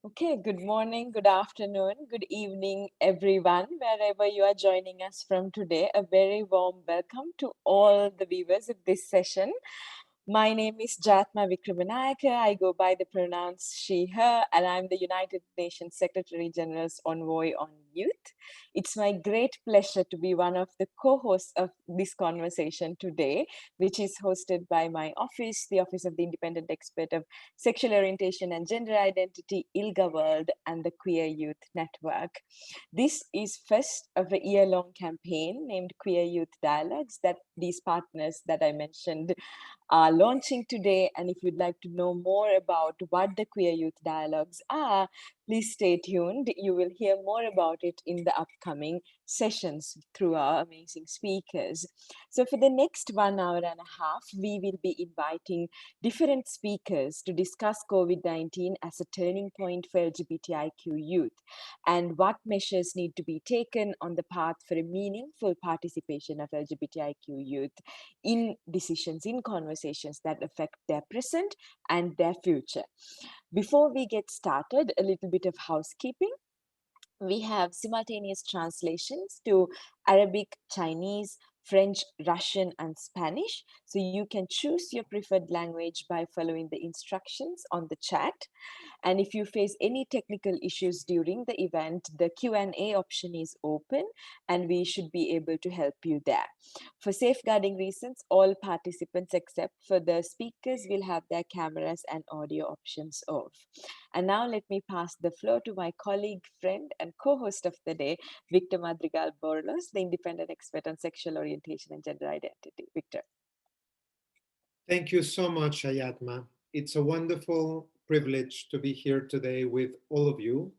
Okay, good morning, good afternoon, good evening, everyone, wherever you are joining us from today. A very warm welcome to all the viewers of this session. My name is Jatma Vikramanayake. I go by the pronouns she, her, and I'm the United Nations Secretary General's Envoy on Youth. It's my great pleasure to be one of the co-hosts of this conversation today, which is hosted by my office, the Office of the Independent Expert of Sexual Orientation and Gender Identity, ILGA World, and the Queer Youth Network. This is first of a year-long campaign named Queer Youth Dialogues that these partners that I mentioned are launching today. And if you'd like to know more about what the Queer Youth Dialogues are, please stay tuned. You will hear more about it in the upcoming sessions through our amazing speakers. So for the next 1 hour and a half, we will be inviting different speakers to discuss COVID-19 as a turning point for LGBTIQ youth and what measures need to be taken on the path for a meaningful participation of LGBTIQ youth in decisions, in conversations that affect their present and their future. Before we get started, a little bit of housekeeping. We have simultaneous translations to Arabic, Chinese, French, Russian, and Spanish. So you can choose your preferred language by following the instructions on the chat. And if you face any technical issues during the event, the Q&A option is open and we should be able to help you there. For safeguarding reasons, all participants except for the speakers will have their cameras and audio options off. And now let me pass the floor to my colleague, friend, and co-host of the day, Victor Madrigal Borlos, the independent expert on sexual orientation and gender identity. Victor. Thank you so much, Ayatma. It's a wonderful privilege to be here today with all of you.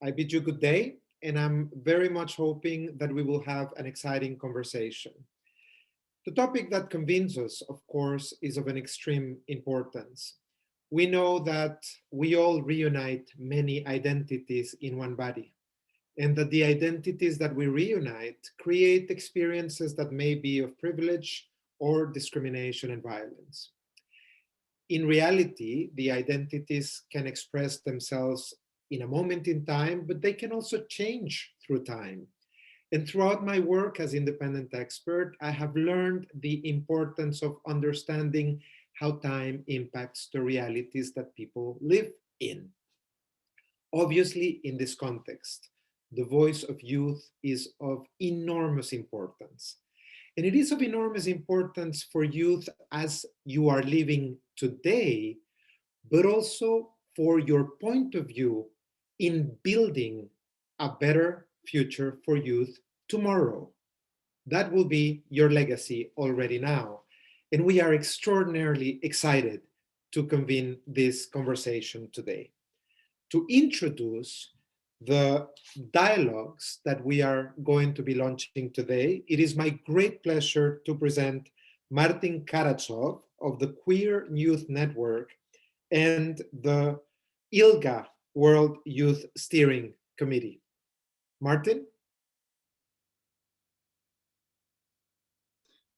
I bid you good day, and I'm very much hoping that we will have an exciting conversation. The topic that convenes us, of course, is of an extreme importance. We know that we all reunite many identities in one body, and that the identities that we reunite create experiences that may be of privilege or discrimination and violence. In reality, the identities can express themselves in a moment in time, but they can also change through time. And throughout my work as independent expert, I have learned the importance of understanding how time impacts the realities that people live in. Obviously, in this context, the voice of youth is of enormous importance. And it is of enormous importance for youth as you are living today, but also for your point of view in building a better future for youth tomorrow. That will be your legacy already now. And we are extraordinarily excited to convene this conversation today. To introduce the dialogues that we are going to be launching today, it is my great pleasure to present Martin Karachov of the Queer Youth Network and the ILGA World Youth Steering Committee. Martin?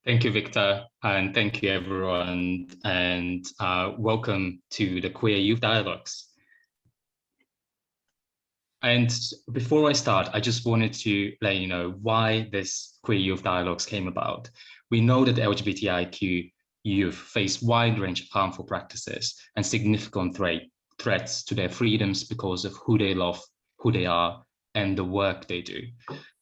Thank you, Victor, and thank you, everyone, and welcome to the Queer Youth Dialogues. And before I start, I just wanted to let you know why this Queer Youth Dialogues came about. We know that LGBTIQ youth face wide range of harmful practices and significant threats to their freedoms because of who they love, who they are, and the work they do.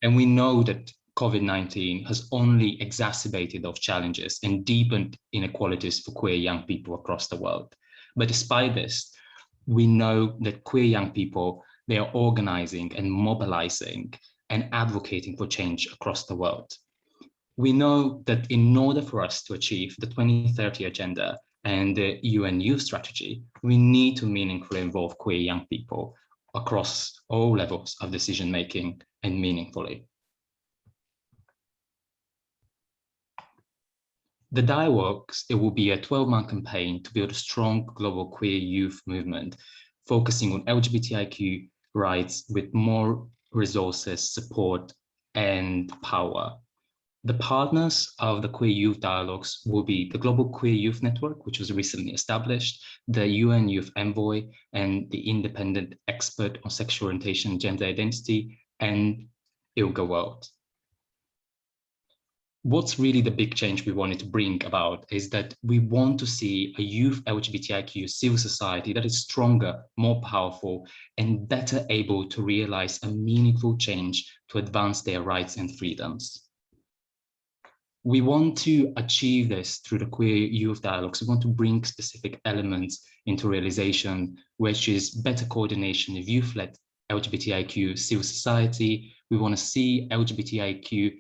And we know that COVID-19 has only exacerbated those challenges and deepened inequalities for queer young people across the world. But despite this, we know that queer young people, they are organizing and mobilizing and advocating for change across the world. We know that in order for us to achieve the 2030 Agenda and the UN Youth Strategy, we need to meaningfully involve queer young people across all levels of decision-making and meaningfully. The Dialogues, it will be a 12-month campaign to build a strong global queer youth movement, focusing on LGBTIQ rights with more resources, support, and power. The partners of the Queer Youth Dialogues will be the Global Queer Youth Network, which was recently established, the UN Youth Envoy, and the Independent Expert on Sexual Orientation and Gender Identity, and ILGA World. What's really the big change we wanted to bring about is that we want to see a youth LGBTIQ civil society that is stronger, more powerful, and better able to realize a meaningful change to advance their rights and freedoms. We want to achieve this through the Queer Youth Dialogues. We want to bring specific elements into realization, which is better coordination of youth-led LGBTIQ civil society. We want to see LGBTIQ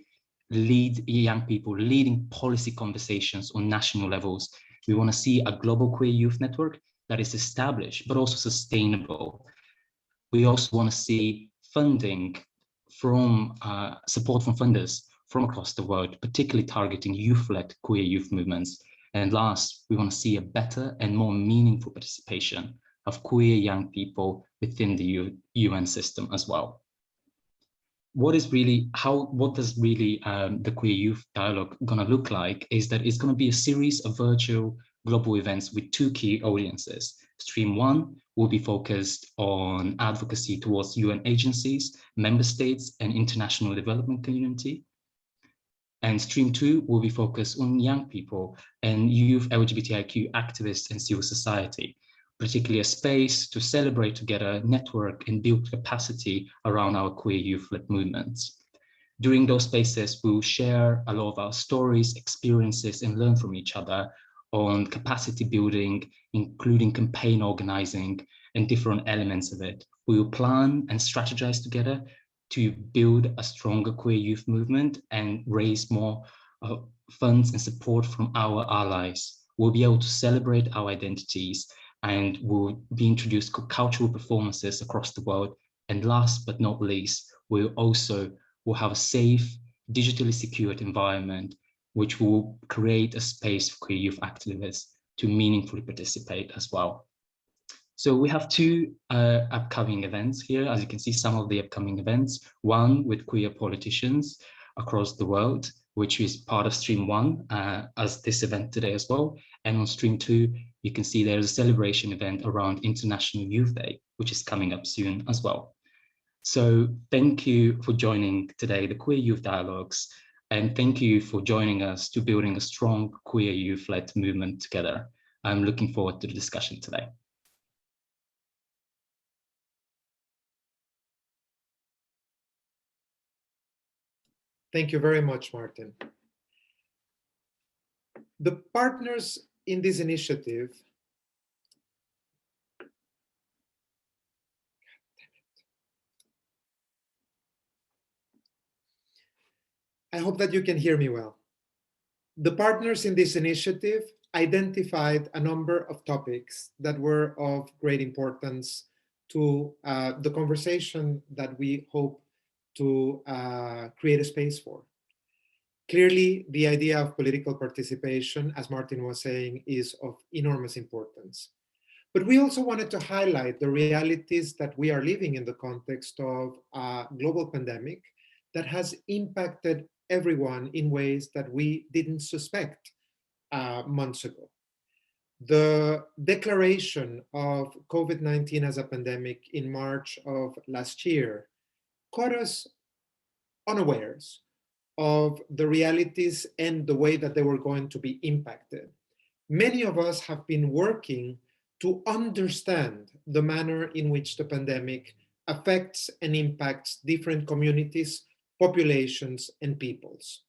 lead young people leading policy conversations on national levels. We want to see a global queer youth network that is established, but also sustainable. We also want to see funding from support from funders from across the world, particularly targeting youth-led queer youth movements. And last, we want to see a better and more meaningful participation of queer young people within the UN system as well. What does really the Queer Youth Dialogue gonna look like is that it's gonna be a series of virtual global events with two key audiences. Stream 1 will be focused on advocacy towards UN agencies, member states, and international development community. And Stream 2 will be focused on young people and youth LGBTIQ activists and civil society, particularly a space to celebrate together, network, and build capacity around our queer youth-led movements. During those spaces, we'll share a lot of our stories, experiences, and learn from each other on capacity building, including campaign organizing and different elements of it. We will plan and strategize together to build a stronger queer youth movement and raise more funds and support from our allies. We'll be able to celebrate our identities and will be introduced cultural performances across the world. And last but not least, will have a safe, digitally secured environment, which will create a space for queer youth activists to meaningfully participate as well. So we have two upcoming events here. As you can see, some of the upcoming events, one with queer politicians across the world, which is part of Stream 1, as this event today as well. And on Stream 2, you can see there's a celebration event around International Youth Day, which is coming up soon as well. So thank you for joining today, the Queer Youth Dialogues, and thank you for joining us to building a strong queer youth-led movement together. I'm looking forward to the discussion today. Thank you very much, Martin. The partners in this initiative I hope that you can hear me well. The partners in this initiative identified a number of topics that were of great importance to the conversation that we hope to create a space for. Clearly, the idea of political participation, as Martin was saying, is of enormous importance. But we also wanted to highlight the realities that we are living in the context of a global pandemic that has impacted everyone in ways that we didn't suspect months ago. The declaration of COVID-19 as a pandemic in March of last year caught us unawares of the realities and the way that they were going to be impacted. Many of us have been working to understand the manner in which the pandemic affects and impacts different communities, populations, and peoples.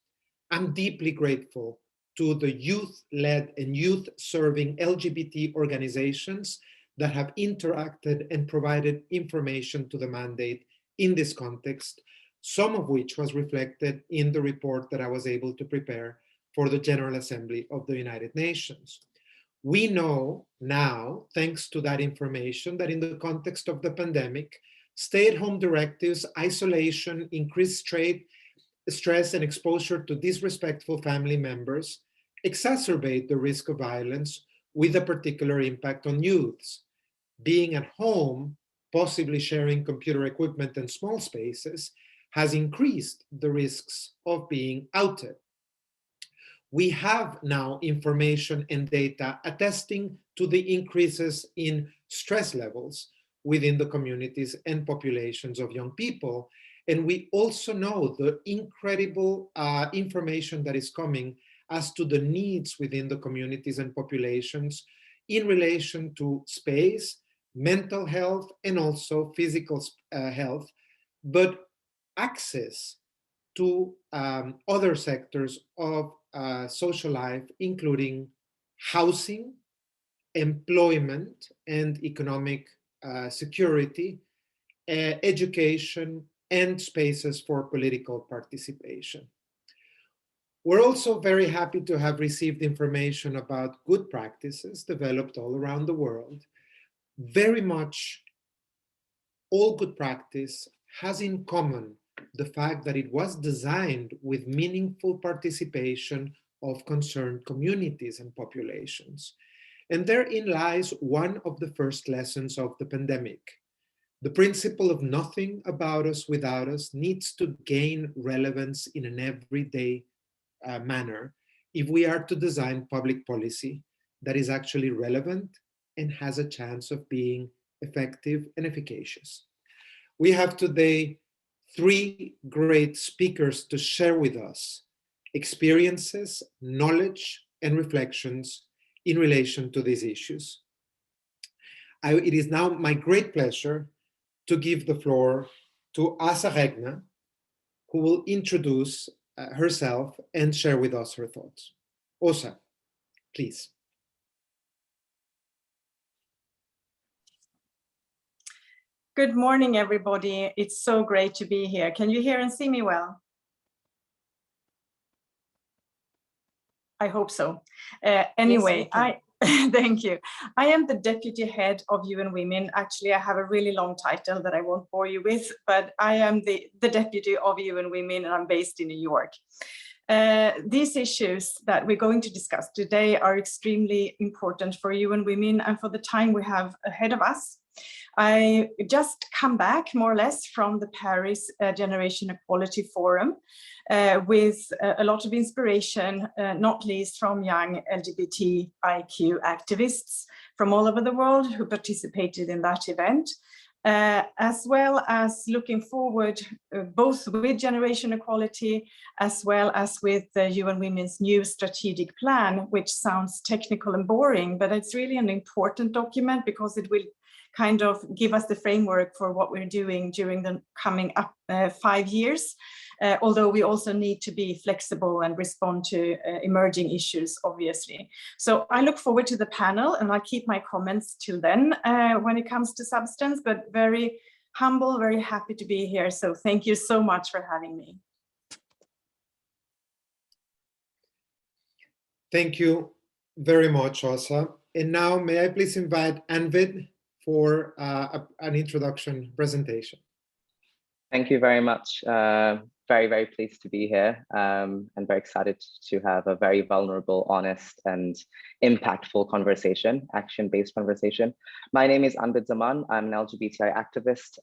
I'm deeply grateful to the youth-led and youth-serving LGBT organizations that have interacted and provided information to the mandate in this context, some of which was reflected in the report that I was able to prepare for the General Assembly of the United Nations. We know now, thanks to that information, that in the context of the pandemic, stay-at-home directives, isolation, increased stress and exposure to disrespectful family members exacerbate the risk of violence with a particular impact on youths. Being at home, possibly sharing computer equipment and small spaces, has increased the risks of being outed We have now information and data attesting to the increases in stress levels within the communities and populations of young people. And we also know the incredible information that is coming as to the needs within the communities and populations in relation to space, mental health, and also physical health, but access to other sectors of social life, including housing, employment and economic security, education, and spaces for political participation. We're also very happy to have received information about good practices developed all around the world. Very much all good practice has in common the fact that it was designed with meaningful participation of concerned communities and populations. And therein lies one of the first lessons of the pandemic. The principle of nothing about us without us needs to gain relevance in an everyday manner if we are to design public policy that is actually relevant and has a chance of being effective and efficacious. We have today 3 great speakers to share with us experiences, knowledge, and reflections in relation to these issues. It is now my great pleasure to give the floor to Åsa Regner, who will introduce herself and share with us her thoughts. Åsa, please. Good morning, everybody. It's so great to be here. Can you hear and see me well? I hope so. Anyway, yes, thank you. I am the Deputy Head of UN Women. Actually, I have a really long title that I won't bore you with, but I am the Deputy of UN Women, and I'm based in New York. These issues that we're going to discuss today are extremely important for UN Women and for the time we have ahead of us. I just come back more or less from the Paris Generation Equality Forum with a lot of inspiration, not least from young LGBTIQ activists from all over the world who participated in that event, as well as looking forward both with Generation Equality as well as with the UN Women's new strategic plan, which sounds technical and boring, but it's really an important document because it will kind of give us the framework for what we're doing during the coming up 5 years, although we also need to be flexible and respond to emerging issues, obviously. So I look forward to the panel, and I'll keep my comments till then when it comes to substance, but very humble, very happy to be here. So thank you so much for having me. Thank you very much, Åsa. And now may I please invite Anvid for an introduction presentation. Thank you very much. Very, very pleased to be here and very excited to have a very vulnerable, honest, and impactful conversation, action-based conversation. My name is Anvid Zaman. I'm an LGBTI activist,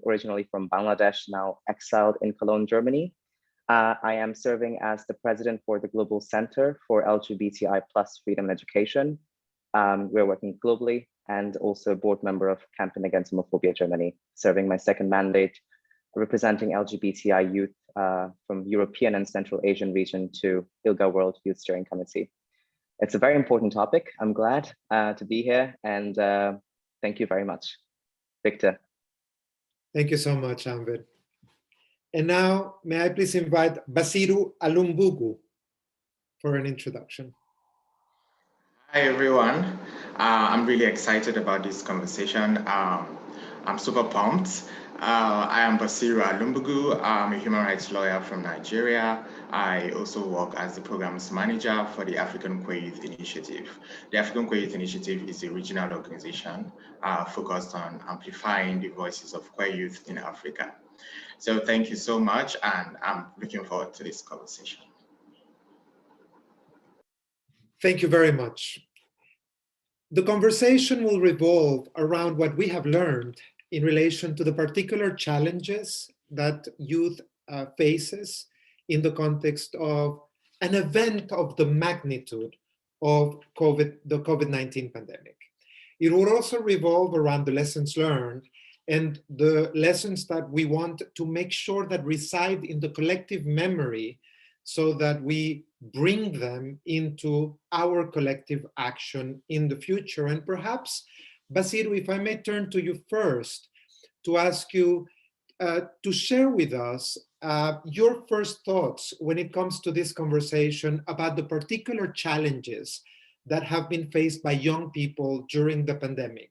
originally from Bangladesh, now exiled in Cologne, Germany. I am serving as the president for the Global Center for LGBTI+ Freedom and Education. We're working globally, and also board member of Campaign Against Homophobia Germany, serving my second mandate, representing LGBTI youth from European and Central Asian region to ILGA World Youth Steering Committee. It's a very important topic. I'm glad to be here, and thank you very much. Victor. Thank you so much, Anvid. And now, may I please invite Basiru Alumbugu for an introduction. Hi, everyone. I'm really excited about this conversation. I'm super pumped. I am Basiru Alumbugu. I'm a human rights lawyer from Nigeria. I also work as the programs manager for the African Queer Youth Initiative. The African Queer Youth Initiative is a regional organization focused on amplifying the voices of queer youth in Africa. So thank you so much, and I'm looking forward to this conversation. Thank you very much. The conversation will revolve around what we have learned in relation to the particular challenges that youth faces in the context of an event of the magnitude of the COVID-19 pandemic. It will also revolve around the lessons learned and the lessons that we want to make sure that reside in the collective memory so that we bring them into our collective action in the future. And perhaps, Basiru, if I may turn to you first to ask you to share with us your first thoughts when it comes to this conversation about the particular challenges that have been faced by young people during the pandemic.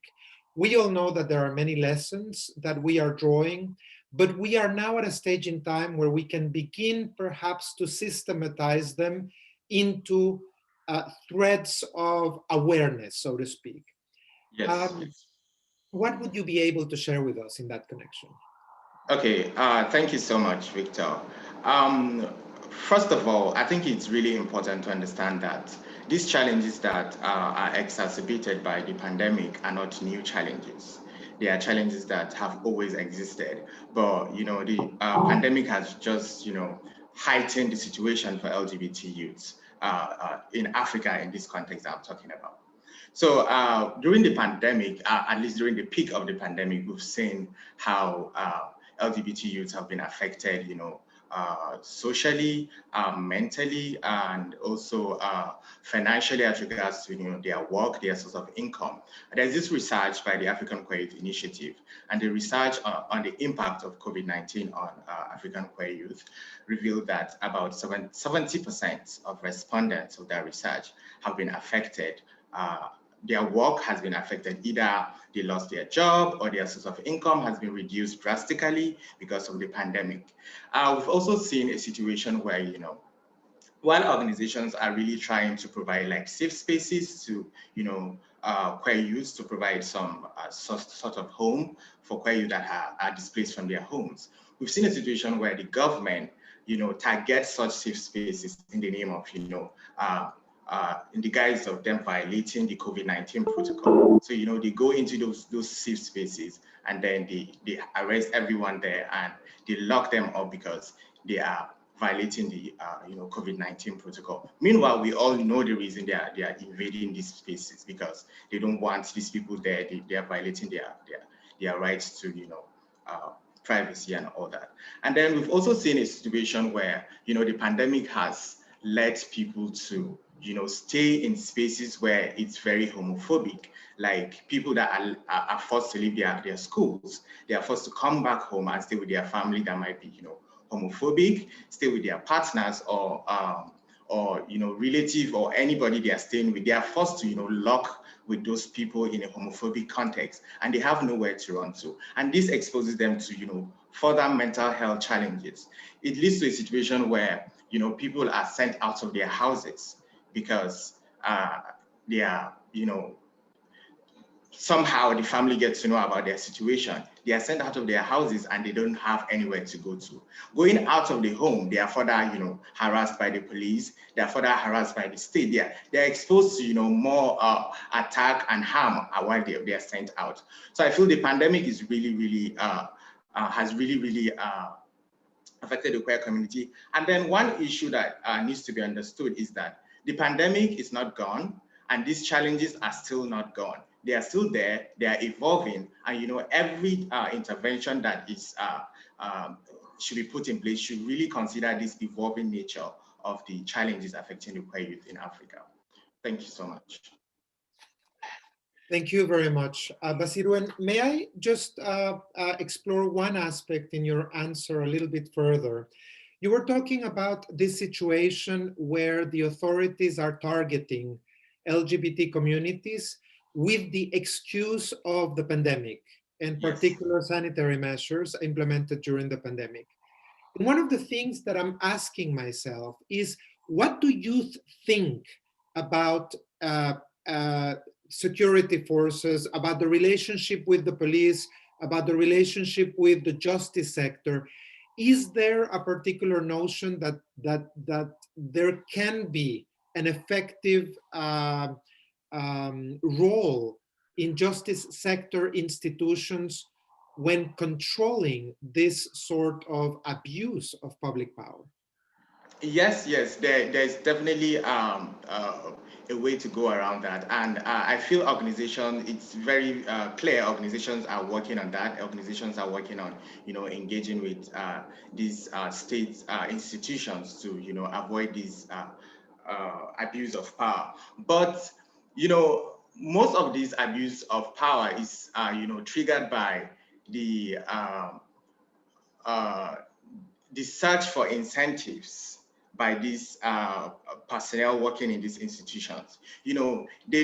We all know that there are many lessons that we are drawing, but we are now at a stage in time where we can begin perhaps to systematize them into threads of awareness, so to speak. Yes. What would you be able to share with us in that connection? Okay, thank you so much, Victor. First of all, I think it's really important to understand that these challenges that are exacerbated by the pandemic are not new challenges. They are challenges that have always existed, but the pandemic has just heightened the situation for LGBT youths in Africa in this context I'm talking about. So during the pandemic, at least during the peak of the pandemic, we've seen how LGBT youths have been affected, socially, mentally, and also financially as regards to their work, their source of income. There's this research by the African Queer Youth Initiative, and the research on the impact of COVID-19 on African queer youth revealed that about 70% of respondents of their research have been affected. Their work has been affected. Either they lost their job or their source of income has been reduced drastically because of the pandemic. We've also seen a situation where, while organizations are really trying to provide like safe spaces to, queer youth, to provide some sort of home for queer youth that are displaced from their homes, we've seen a situation where the government, targets such safe spaces in the name of, in the guise of them violating the COVID-19 protocol. So, they go into those safe spaces and then they arrest everyone there and they lock them up because they are violating the COVID-19 protocol. Meanwhile, we all know the reason they are invading these spaces, because they don't want these people there. They are violating their rights to privacy and all that. And then we've also seen a situation where the pandemic has led people to stay in spaces where it's very homophobic, like people that are forced to leave their schools. They are forced to come back home and stay with their family that might be, homophobic, stay with their partners or relative or anybody they are staying with. They are forced to, lock with those people in a homophobic context, and they have nowhere to run to. And this exposes them to, further mental health challenges. It leads to a situation where, people are sent out of their houses because they are, somehow the family gets to know about their situation. They are sent out of their houses and they don't have anywhere to go to. Going out of the home, they are further, harassed by the police. They are further harassed by the state. They are exposed to, more attack and harm while they are sent out. So I feel the pandemic is really, has really affected the queer community. And then one issue that needs to be understood is that the pandemic is not gone, and these challenges are still not gone. They are still there, they are evolving, and every intervention that is should be put in place should really consider this evolving nature of the challenges affecting the queer youth in Africa. Thank you so much. Thank you very much, Basiru. And may I just explore one aspect in your answer a little bit further? You were talking about this situation where the authorities are targeting LGBT communities with the excuse of the pandemic and particular sanitary measures implemented during the pandemic. And one of the things that I'm asking myself is, what do youth think about security forces, about the relationship with the police, about the relationship with the justice sector? Is there a particular notion that there can be an effective role in justice sector institutions when controlling this sort of abuse of public power? Yes, there's definitely a way to go around that, and I feel organizations. It's very clear. Organizations are working on that. Organizations are working on, engaging with these state institutions to, avoid this abuse of power. But most of this abuse of power is, triggered by the um, uh, the search for incentives by these personnel working in these institutions. They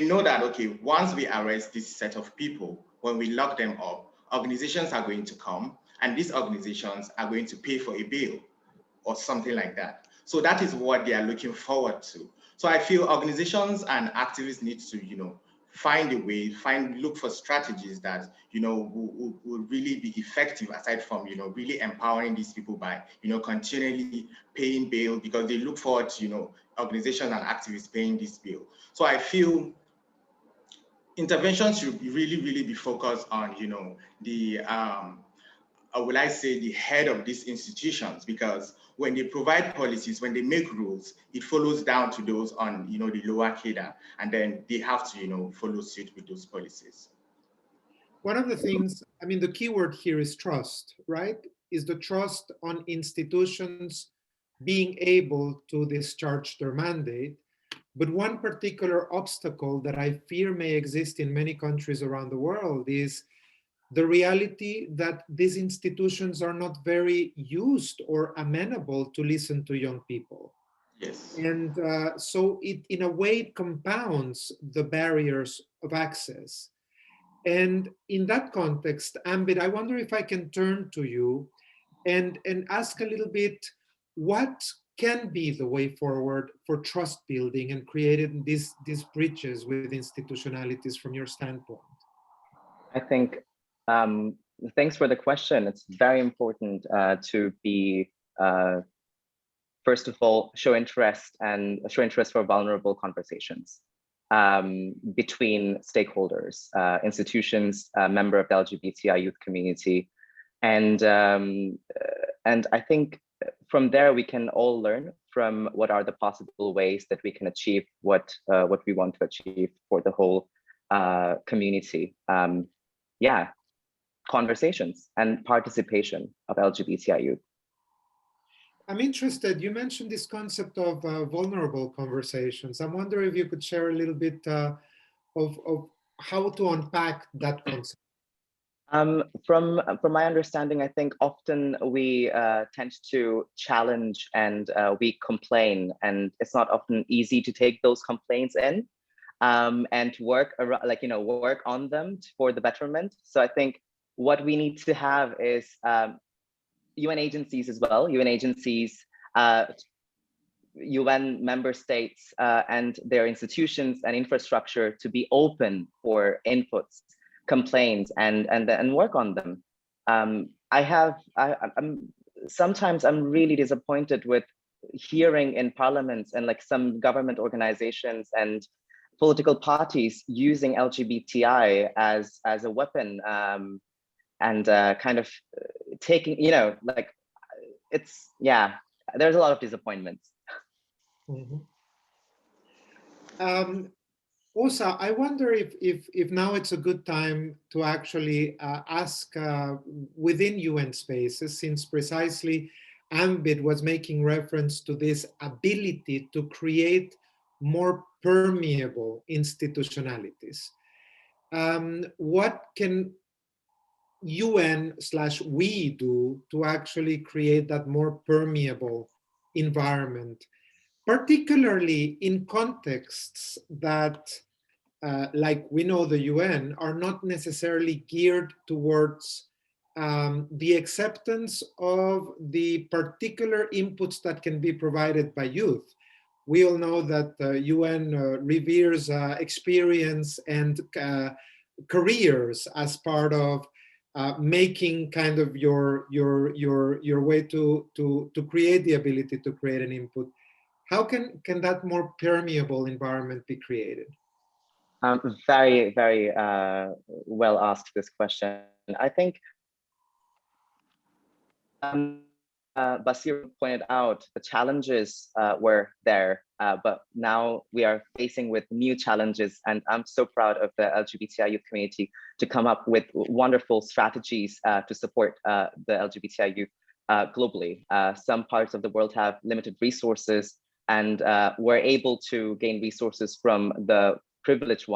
know that, okay, once we arrest this set of people, when we lock them up, organizations are going to come and these organizations are going to pay for a bail or something like that. So that is what they are looking forward to. So I feel organizations and activists need to, find a way, look for strategies that, will really be effective, aside from, really empowering these people by, continually paying bail, because they look forward to, organizations and activists paying this bill. So I feel interventions should really be focused on, the or will I say the head of these institutions, because when they provide policies, when they make rules, it follows down to those on, the lower cadre, and then they have to, follow suit with those policies. One of the things, I mean, the key word here is trust, right? Is the trust on institutions being able to discharge their mandate. But one particular obstacle that I fear may exist in many countries around the world is the reality that these institutions are not very used or amenable to listen to young people. Yes. And so it, in a way, it compounds the barriers of access. And in that context, Ambit, I wonder if I can turn to you and ask a little bit what can be the way forward for trust building and creating these bridges with institutionalities from your standpoint? I think, thanks for the question. It's very important to be, first of all, show interest for vulnerable conversations between stakeholders, institutions, member of the LGBTI youth community. And I think from there, we can all learn from what are the possible ways that we can achieve what we want to achieve for the whole community. Yeah, conversations and participation of LGBTI youth. I'm interested, you mentioned this concept of vulnerable conversations. I'm wondering if you could share a little bit of how to unpack that concept. From my understanding, I think often we tend to challenge and we complain, and it's not often easy to take those complaints in and work around, work on them for the betterment. So I think what we need to have is UN agencies as well, UN agencies, UN member states and their institutions and infrastructure to be open for inputs, complaints, and work on them. Sometimes I'm really disappointed with hearing in parliaments and like some government organizations and political parties using LGBTI as a weapon and kind of taking, it's, yeah, there's a lot of disappointments. Mm-hmm. Osa, I wonder if now it's a good time to actually ask within UN spaces, since precisely Ambit was making reference to this ability to create more permeable institutionalities. What can UN/we do to actually create that more permeable environment, particularly in contexts that, like we know the UN, are not necessarily geared towards the acceptance of the particular inputs that can be provided by youth. We all know that the UN reveres experience and careers as part of making kind of your way to create the ability to create an input. How can that more permeable environment be created? Very, very well asked this question. I think Basir pointed out, the challenges were there, but now we are facing with new challenges. And I'm so proud of the LGBTI youth community to come up with wonderful strategies to support the LGBTI youth globally. Some parts of the world have limited resources, and we're able to gain resources from the privileged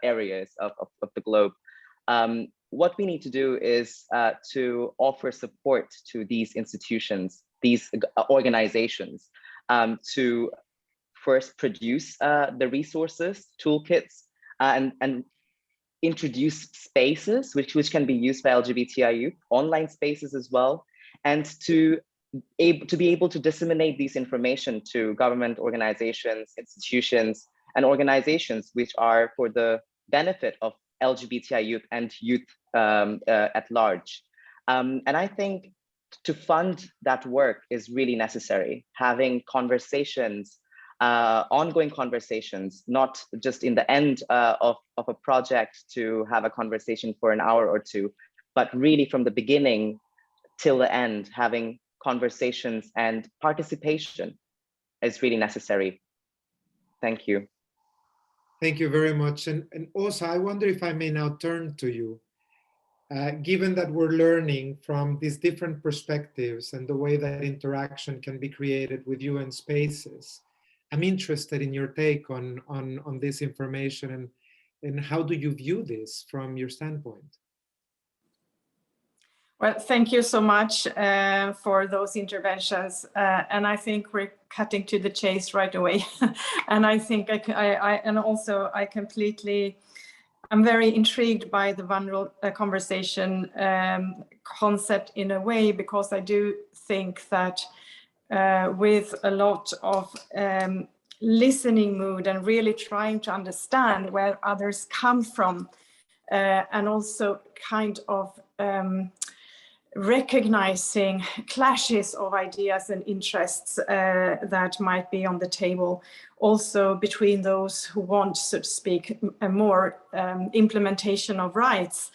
areas of the globe. What we need to do is to offer support to these institutions, these organizations, to first produce the resources, toolkits, and introduce spaces which can be used by LGBTI youth, online spaces as well, and to be able to disseminate these information to government organizations, institutions, and organizations which are for the benefit of LGBTI youth and youth at large. And I think to fund that work is really necessary. Having conversations, ongoing conversations, not just in the end of a project to have a conversation for an hour or two, but really from the beginning till the end, having conversations and participation is really necessary. Thank you. Thank you very much. And also, I wonder if I may now turn to you. Given that we're learning from these different perspectives and the way that interaction can be created with UN spaces, I'm interested in your take on this information, and how do you view this from your standpoint? Well, thank you so much for those interventions. And I think we're cutting to the chase right away. And I think I'm very intrigued by the vulnerable conversation concept in a way, because I do think that with a lot of listening mood and really trying to understand where others come from, and also kind of recognizing clashes of ideas and interests that might be on the table, also between those who want, so to speak, a more implementation of rights.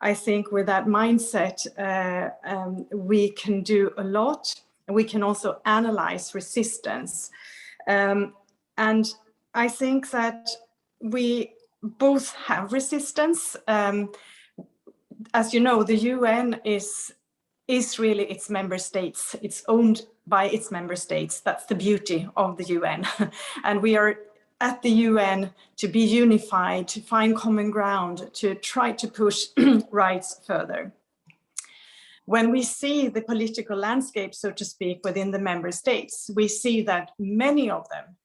I think with that mindset, we can do a lot, and we can also analyze resistance. And I think that we both have resistance. As you know, the UN is really its member states. It's owned by its member states. That's the beauty of the UN. And we are at the UN to be unified, to find common ground, to try to push rights further. When we see the political landscape, so to speak, within the member states, we see that many of them,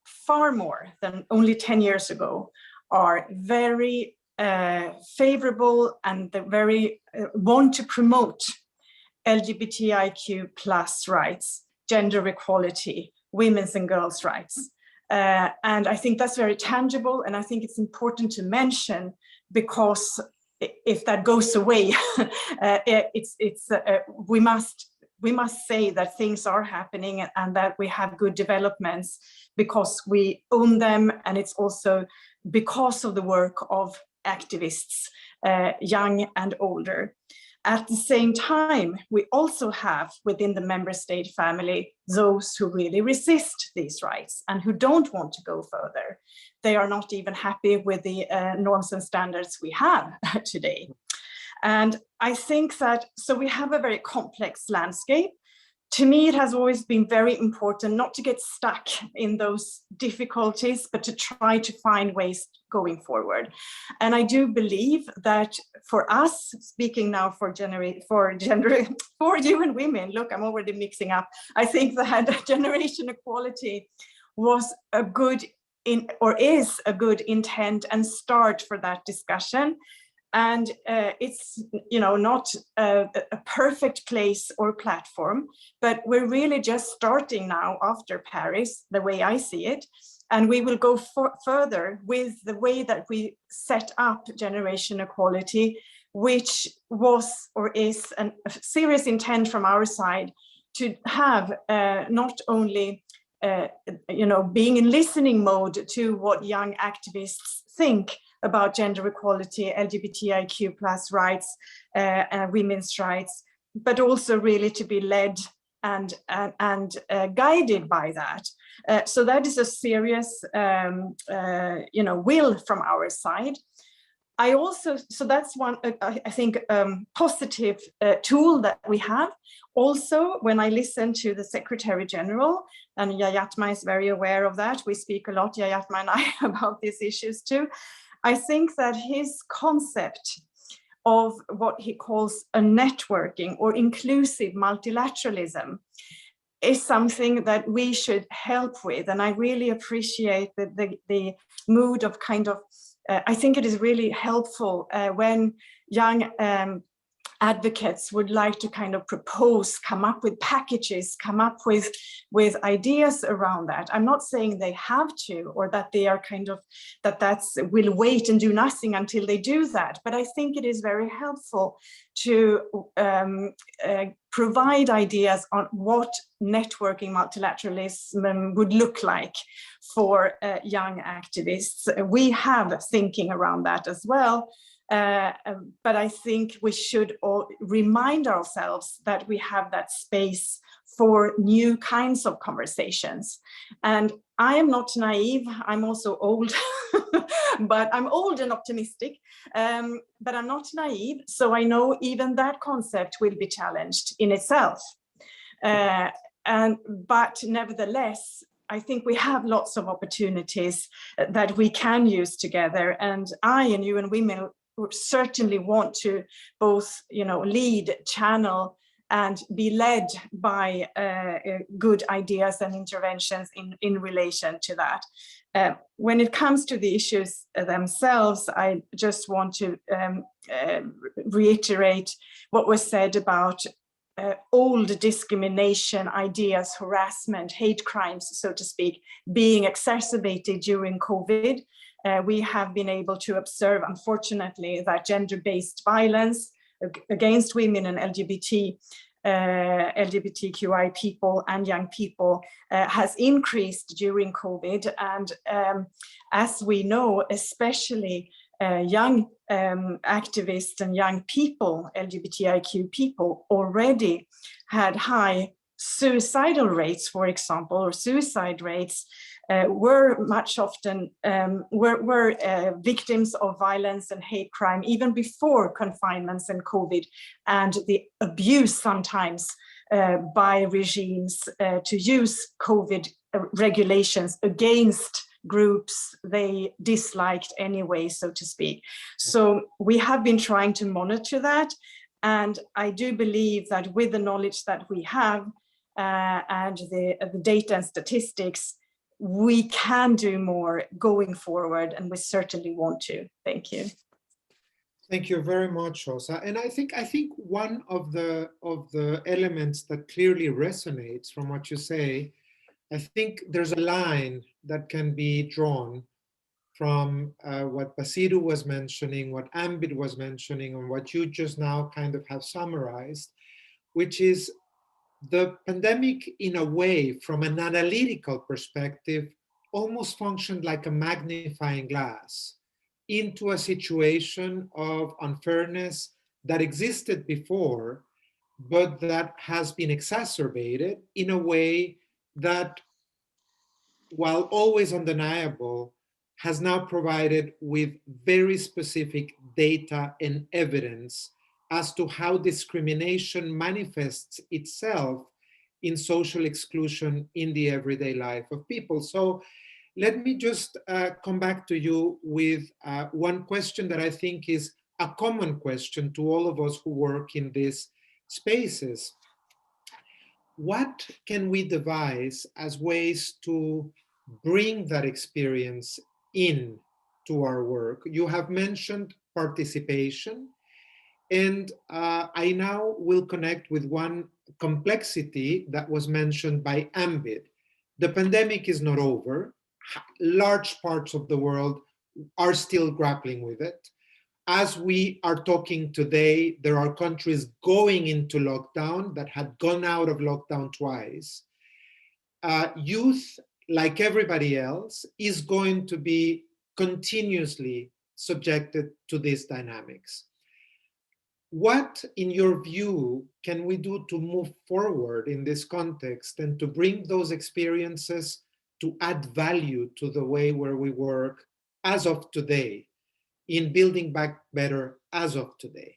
far more than only 10 years ago, are very favorable and very want to promote LGBTIQ plus rights, gender equality, women's and girls' rights. And I think that's very tangible, and I think it's important to mention, because if that goes away, we must say that things are happening and that we have good developments because we own them, and it's also because of the work of activists, young and older. At the same time, we also have within the member state family those who really resist these rights and who don't want to go further. They are not even happy with the norms and standards we have today. And I think that, so we have a very complex landscape. To me, it has always been very important not to get stuck in those difficulties, but to try to find ways going forward. And I do believe that for us, speaking now for UN Women, look, I'm already mixing up. I think that generation equality was a good is a good intent and start for that discussion. And it's, not a perfect place or platform, but we're really just starting now after Paris, the way I see it. And we will go further with the way that we set up generation equality, which was or is a serious intent from our side to have not only being in listening mode to what young activists think about gender equality, LGBTIQ plus rights, women's rights, but also really to be led and guided by that. So that is a serious, will from our side. So that's one, I think, positive tool that we have. Also, when I listen to the Secretary General, and Yayatma is very aware of that, we speak a lot, Yayatma and I, about these issues too. I think that his concept of what he calls a networking or inclusive multilateralism is something that we should help with. And I really appreciate the mood of kind of, I think it is really helpful when young advocates would like to kind of propose, come up with packages, come up with ideas around that. I'm not saying they have to, or that they are kind of, will wait and do nothing until they do that. But I think it is very helpful to provide ideas on what networking multilateralism would look like for young activists. We have thinking around that as well. But I think we should all remind ourselves that we have that space for new kinds of conversations. And I am not naive, I'm also old, but I'm old and optimistic, but I'm not naive. So I know even that concept will be challenged in itself. But nevertheless, I think we have lots of opportunities that we can use together. And I and UN Women certainly want to both, lead, channel, and be led by good ideas and interventions in relation to that. When it comes to the issues themselves, I just want to reiterate what was said about old discrimination ideas, harassment, hate crimes, so to speak, being exacerbated during COVID. We have been able to observe, unfortunately, that gender-based violence against women and LGBTQI people and young people has increased during COVID. And as we know, especially young activists and young people, LGBTIQ people, already had high suicidal rates, for example, or suicide rates, were much often victims of violence and hate crime even before confinements and COVID, and the abuse sometimes by regimes to use COVID regulations against groups they disliked anyway, so to speak. So we have been trying to monitor that. And I do believe that with the knowledge that we have and the data and statistics, we can do more going forward, and we certainly want to. Thank you. Thank you very much, Åsa. And I think one of the elements that clearly resonates from what you say, I think there's a line that can be drawn from what Basiru was mentioning, what Ambit was mentioning, and what you just now kind of have summarized, which is the pandemic, in a way, from an analytical perspective, almost functioned like a magnifying glass into a situation of unfairness that existed before, but that has been exacerbated in a way that, while always undeniable, has now provided with very specific data and evidence as to how discrimination manifests itself in social exclusion in the everyday life of people. So let me just come back to you with one question that I think is a common question to all of us who work in these spaces. What can we devise as ways to bring that experience in to our work? You have mentioned participation. And I now will connect with one complexity that was mentioned by Ambit. The pandemic is not over. Large parts of the world are still grappling with it. As we are talking today, there are countries going into lockdown that had gone out of lockdown twice. Youth, like everybody else, is going to be continuously subjected to these dynamics. What, in your view, can we do to move forward in this context and to bring those experiences to add value to the way where we work as of today, in building back better as of today?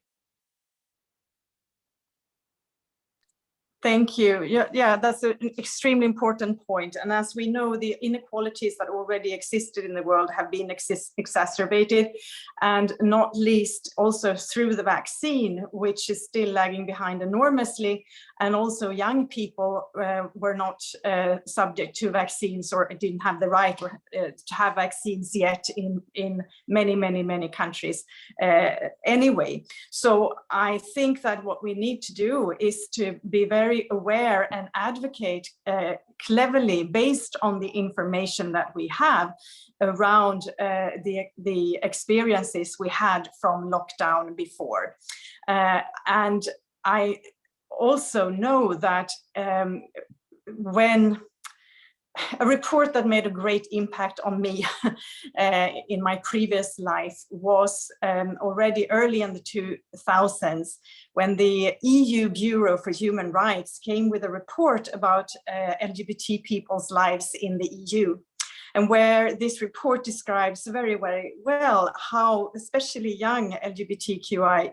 Thank you. Yeah, that's an extremely important point. And as we know, the inequalities that already existed in the world have been exacerbated, and not least also through the vaccine, which is still lagging behind enormously. And also young people were not subject to vaccines, or didn't have the right to have vaccines yet in many countries anyway. So I think that what we need to do is to be very aware and advocate cleverly based on the information that we have around the experiences we had from lockdown before. And I also know that when a report that made a great impact on me in my previous life was already early in the 2000s, when the EU Bureau for Human Rights came with a report about LGBT people's lives in the EU. And where this report describes very, very well how especially young LGBTQI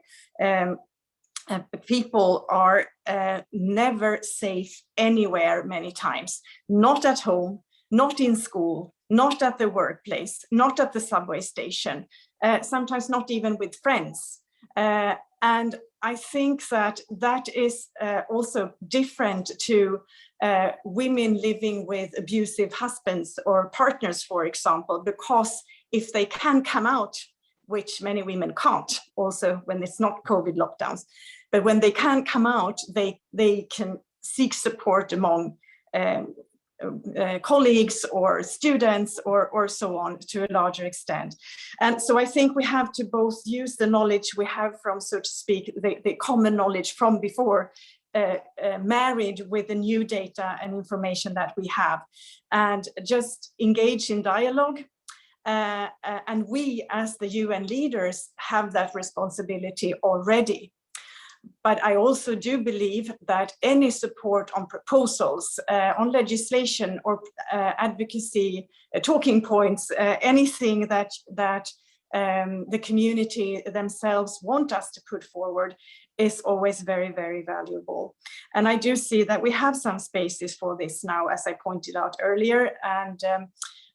people are never safe anywhere many times, not at home, not in school, not at the workplace, not at the subway station, sometimes not even with friends. And I think that that is also different to women living with abusive husbands or partners, for example, because if they can come out, which many women can't, also when it's not COVID lockdowns, but when they can come out, they can seek support among colleagues or students or so on to a larger extent. And so I think we have to both use the knowledge we have from, so to speak, the common knowledge from before, married with the new data and information that we have, and just engage in dialogue. And we as the UN leaders have that responsibility already. But I also do believe that any support on proposals, on legislation or advocacy, talking points, anything that the community themselves want us to put forward is always very, very valuable. And I do see that we have some spaces for this now, as I pointed out earlier. And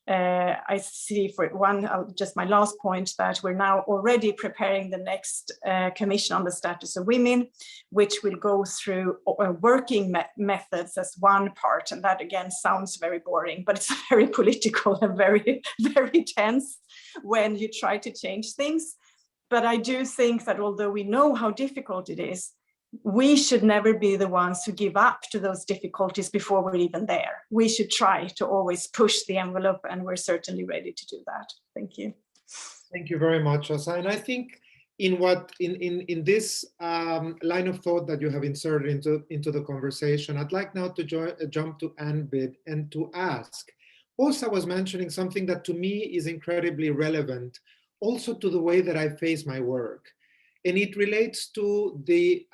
I see, for one, just my last point, that we're now already preparing the next Commission on the Status of Women, which will go through working methods as one part. And that again sounds very boring, but it's very political and very, very tense when you try to change things. But I do think that although we know how difficult it is, we should never be the ones who give up to those difficulties before we're even there. We should try to always push the envelope, and we're certainly ready to do that. Thank you. Thank you very much, Åsa. And I think in this line of thought that you have inserted into the conversation, I'd like now to jump to Anbid and to ask. Åsa was mentioning something that to me is incredibly relevant also to the way that I face my work. And it relates to the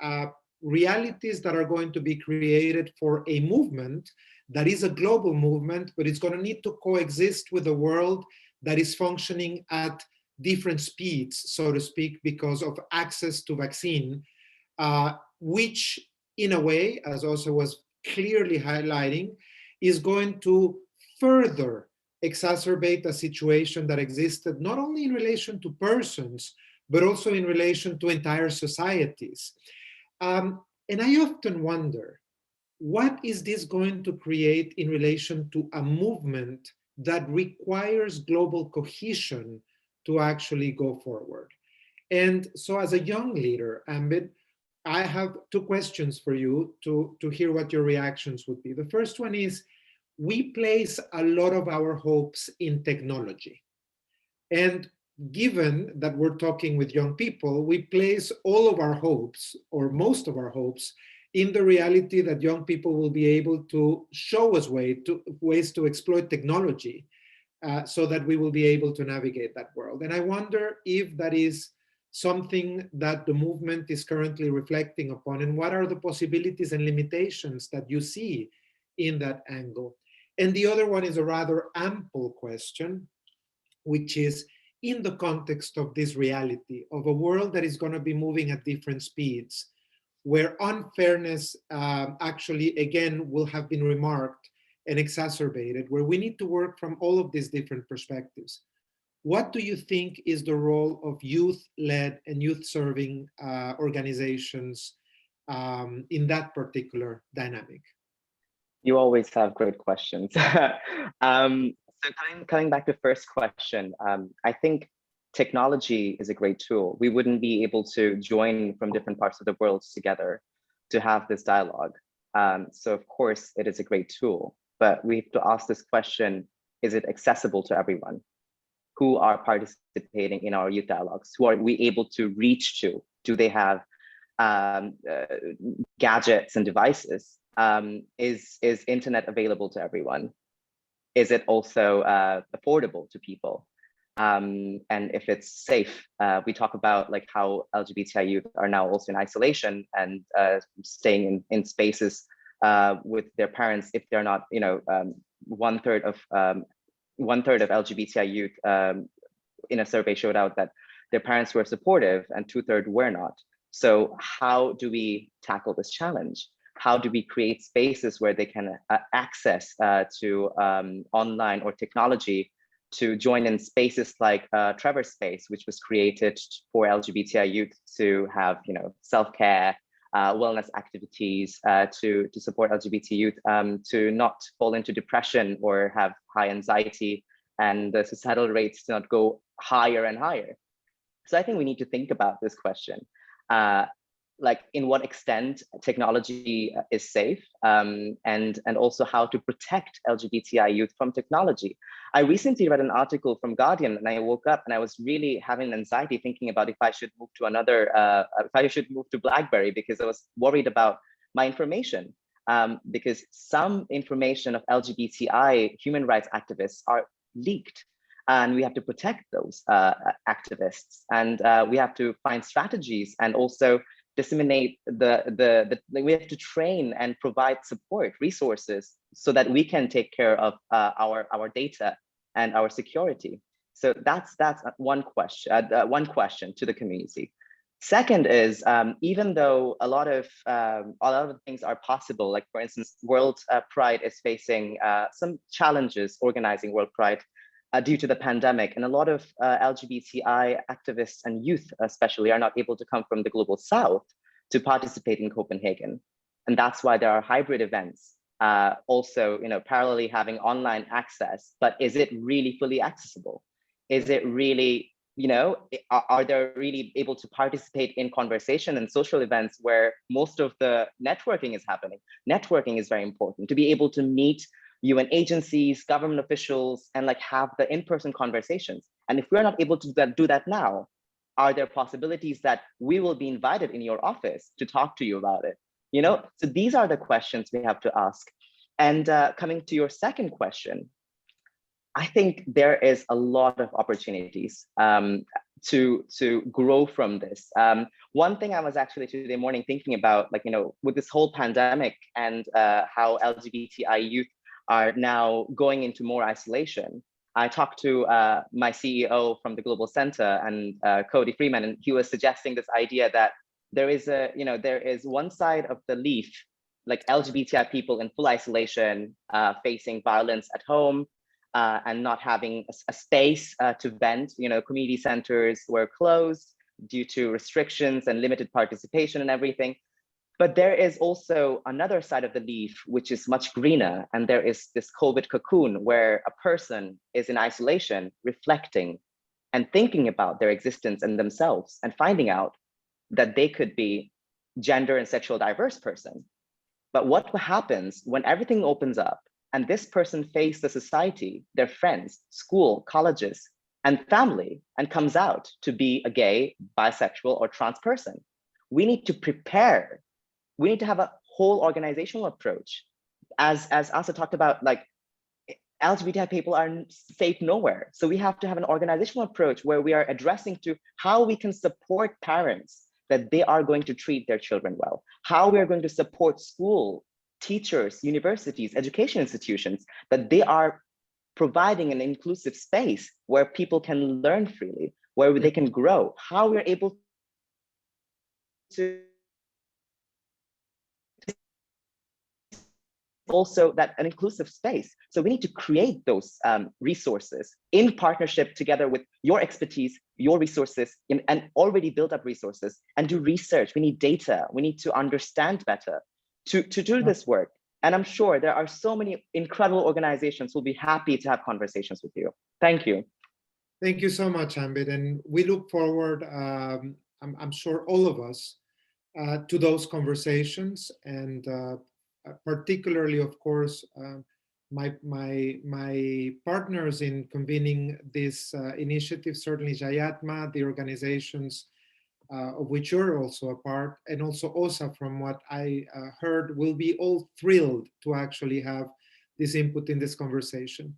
realities that are going to be created for a movement that is a global movement, but it's going to need to coexist with a world that is functioning at different speeds, so to speak, because of access to vaccine, which in a way, as also was clearly highlighting, is going to further exacerbate a situation that existed not only in relation to persons, but also in relation to entire societies. And I often wonder, what is this going to create in relation to a movement that requires global cohesion to actually go forward? And so as a young leader, Anbid, I have two questions for you to hear what your reactions would be. The first one is, we place a lot of our hopes in technology. And given that we're talking with young people, we place all of our hopes, or most of our hopes, in the reality that young people will be able to show us ways to exploit technology so that we will be able to navigate that world. And I wonder if that is something that the movement is currently reflecting upon? And what are the possibilities and limitations that you see in that angle? And the other one is a rather ample question, which is in the context of this reality of a world that is going to be moving at different speeds, where unfairness actually, again, will have been remarked and exacerbated, where we need to work from all of these different perspectives. What do you think is the role of youth-led and youth-serving organizations in that particular dynamic? You always have great questions. So coming back to first question, I think technology is a great tool. We wouldn't be able to join from different parts of the world together to have this dialogue. So of course it is a great tool, but we have to ask this question, is it accessible to everyone? Who are participating in our youth dialogues? Who are we able to reach to? Do they have gadgets and devices? Is internet available to everyone? Is it also affordable to people? And if it's safe, we talk about like how LGBTI youth are now also in isolation and staying in spaces with their parents if they're not, you know, one third of LGBTI youth in a survey showed out that their parents were supportive and 2/3 were not. So how do we tackle this challenge? How do we create spaces where they can access to online or technology to join in spaces like Trevor Space, which was created for LGBTI youth to have, you know, self-care, wellness activities to support LGBT youth to not fall into depression or have high anxiety, and the societal rates to not go higher and higher. So I think we need to think about this question. Like in what extent technology is safe, and also how to protect LGBTI youth from technology. I recently read an article from Guardian and I woke up and I was really having anxiety thinking about if I should move to if I should move to BlackBerry, because I was worried about my information, because some information of LGBTI human rights activists are leaked. And we have to protect those activists, and we have to find strategies and also disseminate we have to train and provide support resources so that we can take care of our data and our security. So that's one question to the community. Second is, even though a lot of things are possible, like for instance, World Pride is facing some challenges organizing World Pride due to the pandemic, and a lot of LGBTI activists and youth especially are not able to come from the global south to participate in Copenhagen. And that's why there are hybrid events, also, you know, parallelly having online access, but is it really fully accessible? Is it really, you know, are they really able to participate in conversation and social events where most of the networking is happening? Networking is very important, to be able to meet UN agencies, government officials, and like have the in-person conversations. And if we're not able to do that now, are there possibilities that we will be invited in your office to talk to you about it? You know, so these are the questions we have to ask. And coming to your second question, I think there is a lot of opportunities to grow from this. One thing I was actually today morning thinking about, like, you know, with this whole pandemic and how LGBTI youth are now going into more isolation. I talked to my CEO from the Global Center and Cody Freeman, and he was suggesting this idea that there is one side of the leaf, like LGBTI people in full isolation, facing violence at home and not having a space to vent. You know, community centers were closed due to restrictions and limited participation and everything. But there is also another side of the leaf, which is much greener. And there is this COVID cocoon where a person is in isolation, reflecting and thinking about their existence and themselves and finding out that they could be gender and sexual diverse person. But what happens when everything opens up and this person faces the society, their friends, school, colleges, and family, and comes out to be a gay, bisexual, or trans person? We need to prepare. We need to have a whole organizational approach. As Asa talked about, like LGBTI people are safe nowhere. So we have to have an organizational approach where we are addressing to how we can support parents that they are going to treat their children well, how we are going to support school, teachers, universities, education institutions, that they are providing an inclusive space where people can learn freely, where they can grow, how we're able to also that an inclusive space. So we need to create those resources in partnership together with your expertise, your resources, and already built up resources, and do research. We need data. We need to understand better to do this work. And I'm sure there are so many incredible organizations who will be happy to have conversations with you. Thank you. Thank you so much, Ambit. And we look forward, I'm sure all of us, to those conversations, and particularly, of course, my partners in convening this initiative, certainly Jayatma, the organizations of which you're also a part, and also OSA, from what I heard, will be all thrilled to actually have this input in this conversation.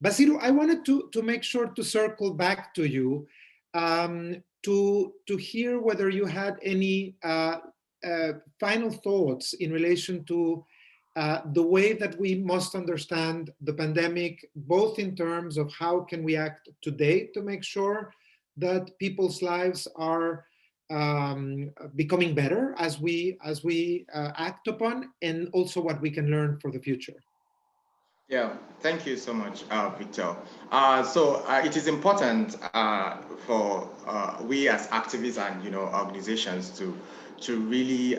Basiru, I wanted to make sure to circle back to you to hear whether you had any final thoughts in relation to the way that we must understand the pandemic, both in terms of how can we act today to make sure that people's lives are becoming better as we act upon, and also what we can learn for the future. Yeah, thank you so much, Victor. So it is important for we as activists and organizations to really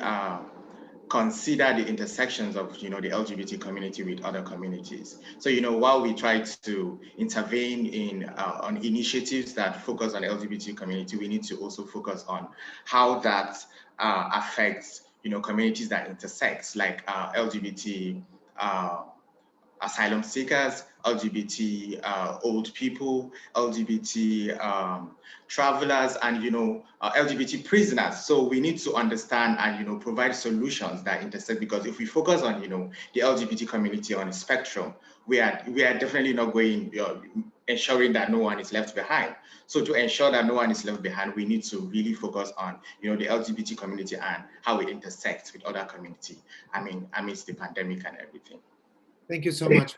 consider the intersections of the LGBT community with other communities. So while we try to intervene in on initiatives that focus on the LGBT community, we need to also focus on how that affects communities that intersect, like LGBT asylum seekers, LGBT old people, LGBT travelers, and LGBT prisoners. So we need to understand and provide solutions that intersect, because if we focus on the LGBT community on the spectrum, we are definitely not going ensuring that no one is left behind. So to ensure that no one is left behind, we need to really focus on the LGBT community and how it intersects with other community. I mean, amidst the pandemic and everything. Thank you so much.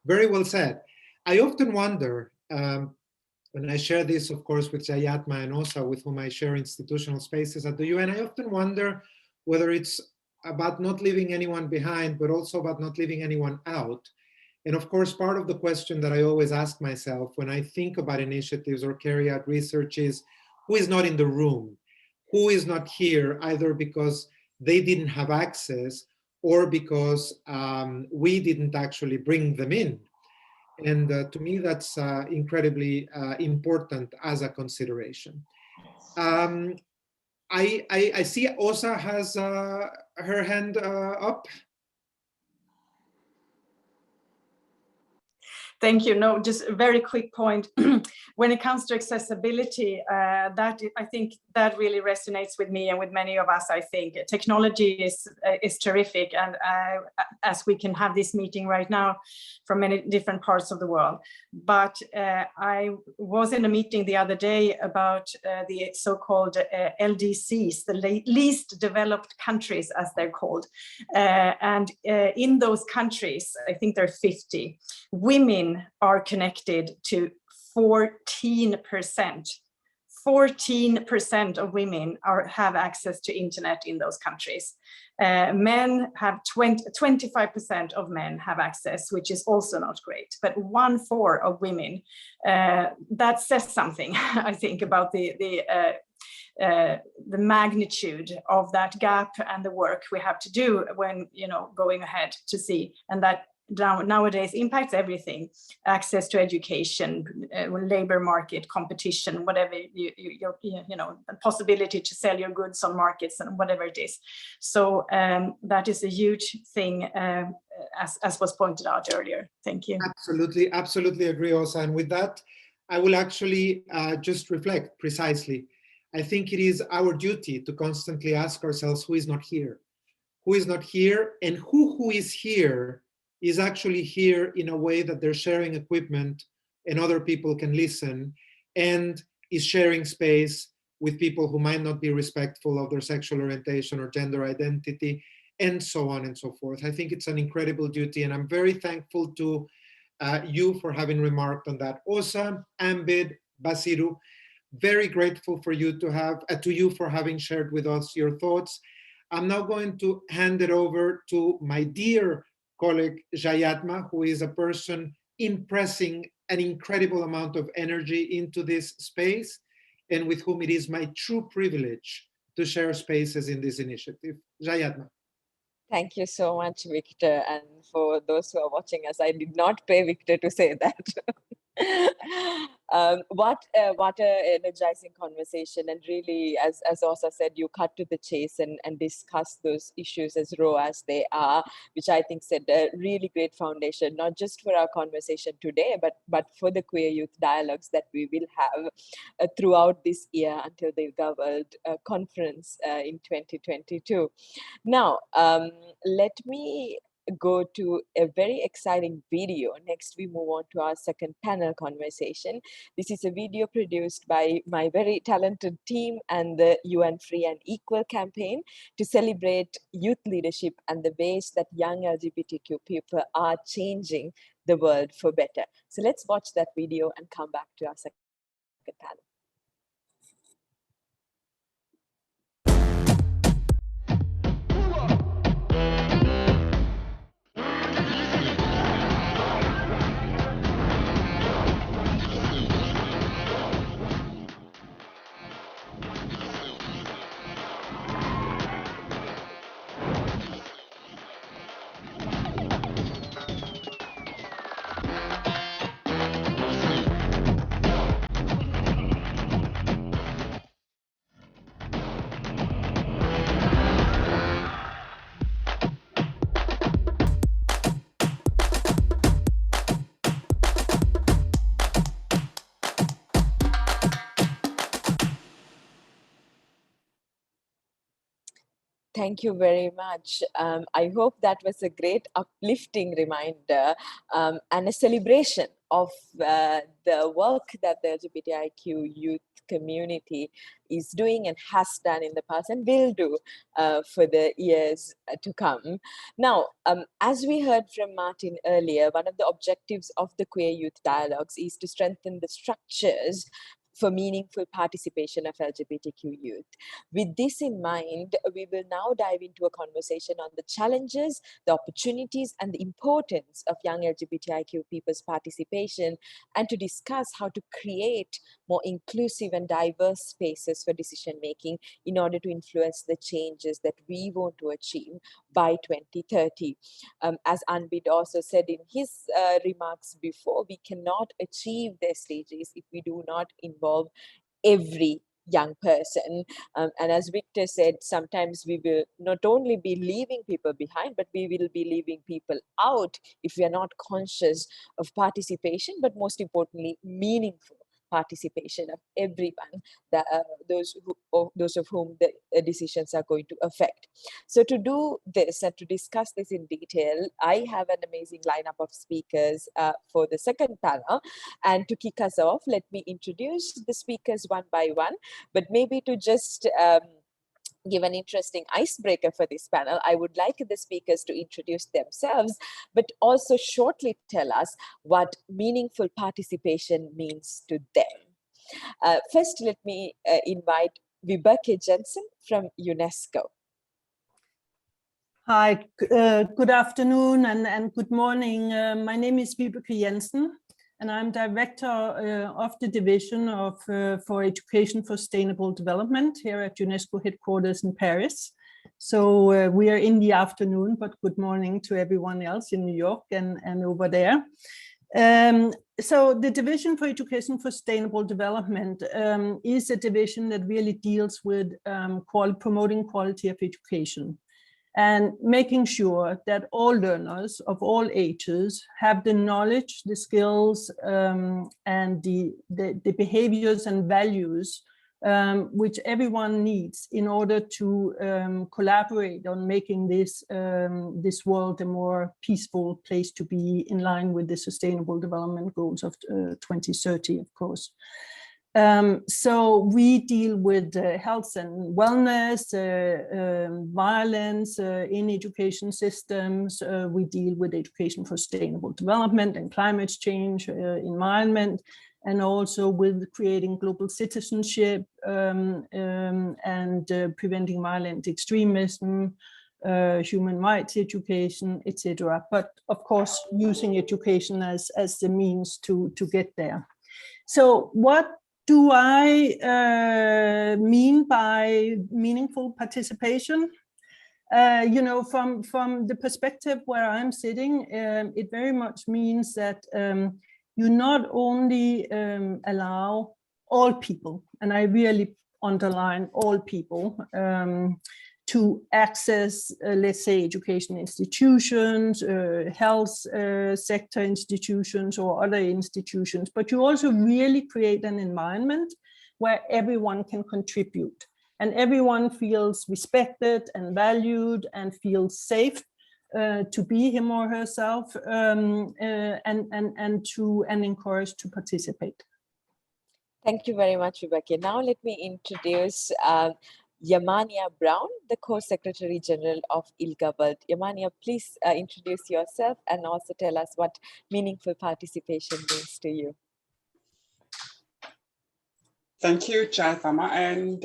Very well said. I often wonder, when I share this, of course, with Jayatma and OSA, with whom I share institutional spaces at the UN, I often wonder whether it's about not leaving anyone behind, but also about not leaving anyone out. And of course, part of the question that I always ask myself when I think about initiatives or carry out research is, who is not in the room? Who is not here, either because they didn't have access or because we didn't actually bring them in? And to me, that's incredibly important as a consideration. I see OSA has her hand up. Thank you. No, just a very quick point. When it comes to accessibility, that I think that really resonates with me and with many of us. I think technology is terrific, and as we can have this meeting right now from many different parts of the world. But I was in a meeting the other day about the so-called LDCs, the least developed countries, as they're called, and in those countries, I think there are 50. Women are connected to 14%. 14% of women have access to internet in those countries. Men have 25% of men have access, which is also not great, but 1/4 of women. That says something, I think, about the magnitude of that gap and the work we have to do when going ahead to see, and that nowadays impacts everything: access to education, labor market, competition, whatever the possibility to sell your goods on markets and whatever it is. So that is a huge thing, as was pointed out earlier. Thank you. Absolutely agree, Osa. And with that, I will actually just reflect precisely. I think it is our duty to constantly ask ourselves, who is not here? Who is not here, and who is here is actually here in a way that they're sharing equipment and other people can listen, and is sharing space with people who might not be respectful of their sexual orientation or gender identity, and so on and so forth. I think it's an incredible duty, and I'm very thankful to you for having remarked on that. Osa, Ambid, Basiru, very grateful for you to you for having shared with us your thoughts. I'm now going to hand it over to my dear colleague Jayatma, who is a person impressing an incredible amount of energy into this space, and with whom it is my true privilege to share spaces in this initiative. Jayatma. Thank you so much, Victor. And for those who are watching us, I did not pay Victor to say that. What a energizing conversation, and really, as Osa said, you cut to the chase and discuss those issues as raw as they are, which I think set a really great foundation, not just for our conversation today, but for the queer youth dialogues that we will have throughout this year until the World Conference in 2022. Now, let me go to a very exciting video. Next, we move on to our second panel conversation. This is a video produced by my very talented team and the UN Free and Equal campaign to celebrate youth leadership and the ways that young LGBTQ people are changing the world for better. So let's watch that video and come back to our second panel. Thank you very much. I hope that was a great uplifting reminder and a celebration of the work that the LGBTIQ youth community is doing and has done in the past and will do for the years to come. Now, as we heard from Martin earlier, one of the objectives of the Queer Youth Dialogues is to strengthen the structures for meaningful participation of LGBTQ youth. With this in mind, we will now dive into a conversation on the challenges, the opportunities, and the importance of young LGBTIQ people's participation, and to discuss how to create more inclusive and diverse spaces for decision-making in order to influence the changes that we want to achieve by 2030. As Anbid also said in his remarks before, we cannot achieve the SDGs if we do not involve every young person. And as Victor said, sometimes we will not only be leaving people behind, but we will be leaving people out if we are not conscious of participation, but most importantly, meaningful participation of everyone, those of whom the decisions are going to affect. So to do this and to discuss this in detail, I have an amazing lineup of speakers for the second panel. And to kick us off, let me introduce the speakers one by one, but maybe to just give an interesting icebreaker for this panel, I would like the speakers to introduce themselves, but also shortly tell us what meaningful participation means to them. First, let me invite Vibeke Jensen from UNESCO. Hi, good afternoon and good morning. My name is Vibeke Jensen, and I'm director of the division for education for sustainable development here at UNESCO headquarters in Paris. So we are in the afternoon, but good morning to everyone else in New York and over there. So the Division for Education for Sustainable Development is a division that really deals with promoting quality of education and making sure that all learners of all ages have the knowledge, the skills, and the behaviors and values which everyone needs in order to collaborate on making this world a more peaceful place to be, in line with the Sustainable Development Goals of 2030, of course. So we deal with health and wellness, violence in education systems. We deal with education for sustainable development and climate change, environment, and also with creating global citizenship and preventing violent extremism, human rights education, etc. But of course, using education as the means to get there. So what do I mean by meaningful participation? You know, from the perspective where I'm sitting, it very much means that you not only allow all people, and I really underline all people, to access, let's say, education institutions, health sector institutions, or other institutions, but you also really create an environment where everyone can contribute and everyone feels respected and valued and feels safe to be him or herself, and encouraged to participate. Thank you very much, Vibeke. Now let me introduce Yamania Brown, the Co-Secretary General of ILGA World. Yamania, please introduce yourself and also tell us what meaningful participation means to you. Thank you, Jayatama, and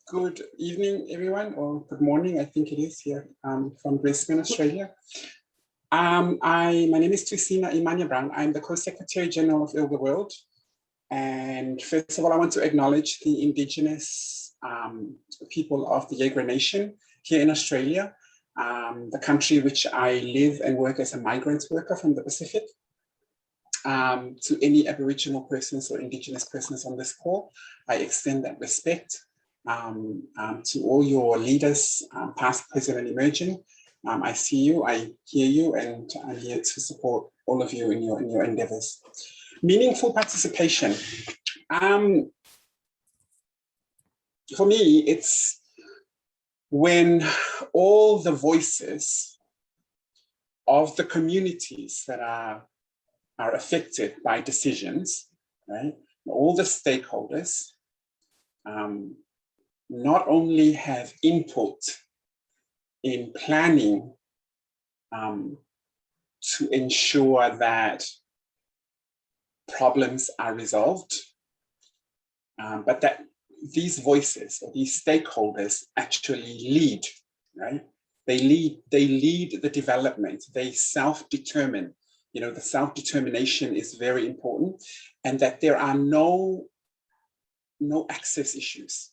good evening, everyone, or good morning, I think it is here from Brisbane, Australia. My name is Tusina Imania Brown. I'm the Co-Secretary General of ILGA World. And first of all, I want to acknowledge the Indigenous people of the Yegra Nation here in Australia, the country which I live and work as a migrant worker from the Pacific. To any Aboriginal persons or Indigenous persons on this call, I extend that respect to all your leaders, past, present, and emerging. I see you, I hear you, and I'm here to support all of you in your endeavors. Meaningful participation. For me, it's when all the voices of the communities that are affected by decisions, right? All the stakeholders not only have input in planning to ensure that problems are resolved, but that these voices or these stakeholders actually lead, right? They lead the development, they self-determine. You know, the self-determination is very important, and that there are no access issues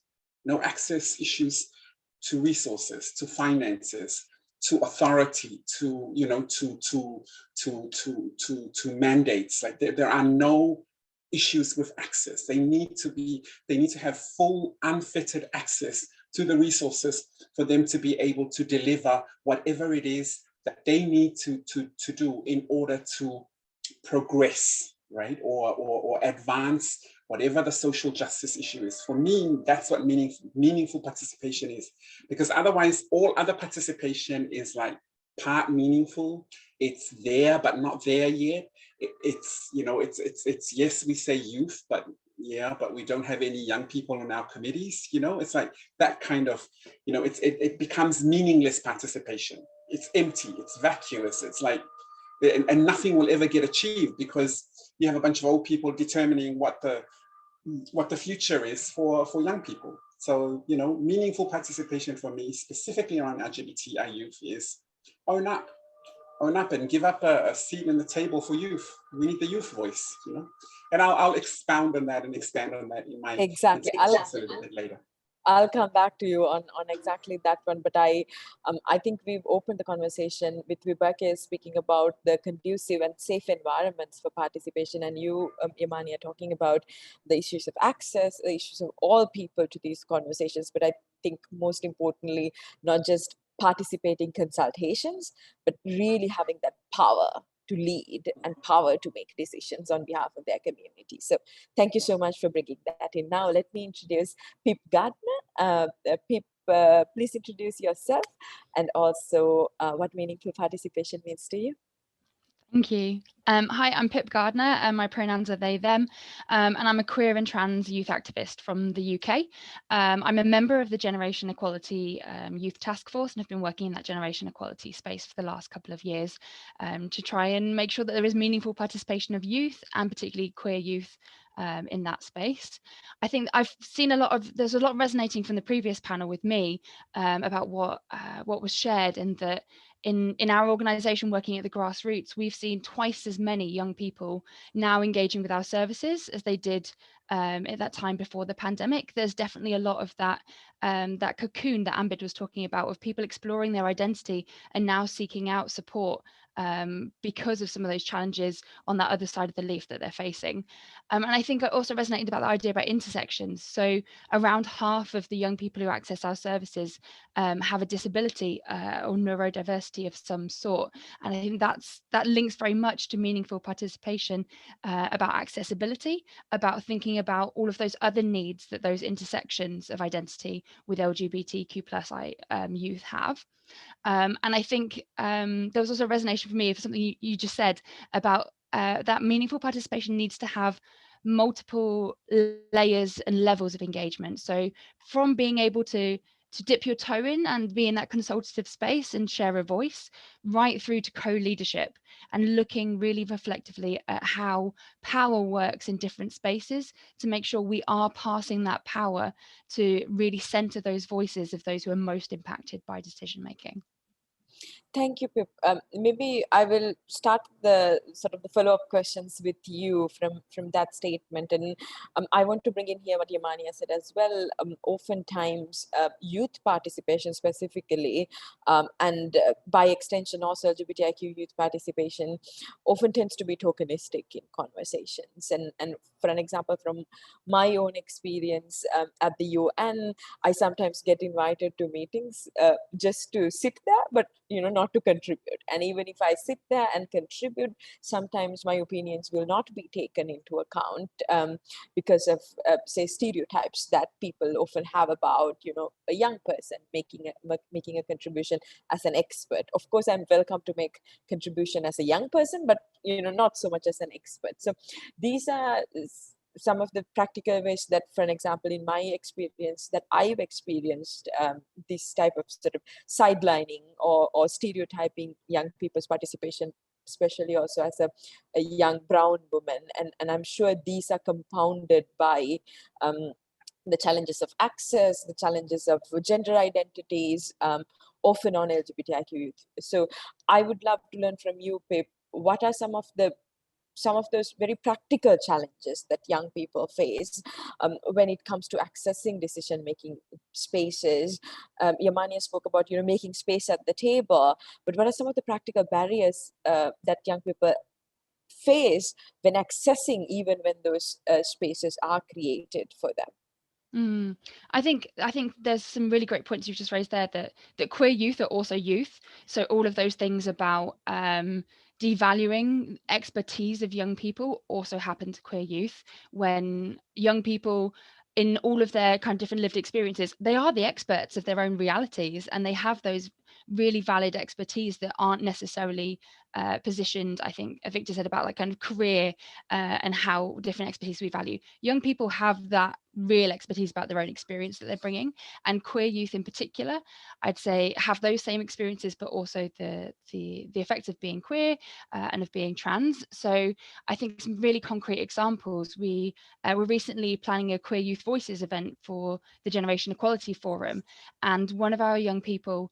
to resources, to finances, to authority, to mandates. Like there are no issues with access. They need to have full unfettered access to the resources for them to be able to deliver whatever it is that they need to do in order to progress, right? Or advance whatever the social justice issue is. For me, that's what meaningful participation is, because otherwise all other participation is like part meaningful. It's there, but not there yet. It's yes, we say youth, but yeah, but we don't have any young people on our committees. You know, it's like that kind of, it becomes meaningless participation. It's empty, it's vacuous. It's like, and nothing will ever get achieved because you have a bunch of old people determining what the future is for young people. So, meaningful participation for me, specifically around LGBTI youth, is own up and give up a seat in the table for youth. We need the youth voice, and I'll expound on that and expand on that in my exactly. a little bit later. I'll come back to you on exactly that one, but I think we've opened the conversation with Vibeke speaking about the conducive and safe environments for participation, and you, Imani, are talking about the issues of access, the issues of all people to these conversations. But I think most importantly, not just participating consultations, but really having that power to lead and power to make decisions on behalf of their community. So thank you so much for bringing that in. Now let me introduce Pip Gardner. Pip, please introduce yourself and also what meaningful participation means to you. Thank you. Hi, I'm Pip Gardner, and my pronouns are they, them, and I'm a queer and trans youth activist from the UK. I'm a member of the Generation Equality Youth Task Force, and have been working in that generation equality space for the last couple of years to try and make sure that there is meaningful participation of youth, and particularly queer youth, in that space. I think I've seen there's a lot resonating from the previous panel with me about what was shared, and that in our organisation working at the grassroots, we've seen twice as many young people now engaging with our services as they did at that time before the pandemic. There's definitely a lot of that that cocoon that Ambid was talking about, of people exploring their identity and now seeking out support because of some of those challenges on that other side of the leaf that they're facing. And I think I also resonated about the idea about intersections. So around half of the young people who access our services have a disability or neurodiversity of some sort. And I think that links very much to meaningful participation, about accessibility, about thinking about all of those other needs that those intersections of identity with LGBTQ+ youth have. And I think there was also a resonation for me of something you just said about that meaningful participation needs to have multiple layers and levels of engagement. So from being able to dip your toe in and be in that consultative space and share a voice, right through to co-leadership, and looking really reflectively at how power works in different spaces to make sure we are passing that power to really center those voices of those who are most impacted by decision making. Thank you, Pip. Maybe I will start the sort of the follow-up questions with you from that statement, and I want to bring in here what Yamania said as well. Oftentimes, youth participation specifically, and by extension also LGBTIQ youth participation, often tends to be tokenistic in conversations. And for an example from my own experience at the UN, I sometimes get invited to meetings just to sit there, but not to contribute. And even if I sit there and contribute, sometimes my opinions will not be taken into account because of, say, stereotypes that people often have about, a young person making a contribution as an expert. Of course, I'm welcome to make contribution as a young person, but not so much as an expert. So these are some of the practical ways that, for an example, in my experience, that I've experienced this type of sort of sidelining or stereotyping young people's participation, especially also as a young brown woman. And I'm sure these are compounded by the challenges of access, the challenges of gender identities, often on LGBTIQ youth. So I would love to learn from you, Pip, what are some of those very practical challenges that young people face when it comes to accessing decision-making spaces. Yamania spoke about making space at the table, but what are some of the practical barriers that young people face when accessing, even when those spaces are created for them? I think there's some really great points you've just raised there, that queer youth are also youth. So all of those things about devaluing expertise of young people also happen to queer youth. When young people, in all of their kind of different lived experiences, they are the experts of their own realities, and they have those really valid expertise that aren't necessarily positioned. I think Victor said about like kind of career and how different expertise we value. Young people have that real expertise about their own experience that they're bringing, and queer youth in particular, I'd say, have those same experiences, but also the effects of being queer and of being trans. So I think some really concrete examples. We were recently planning a Queer Youth Voices event for the Generation Equality Forum, and one of our young people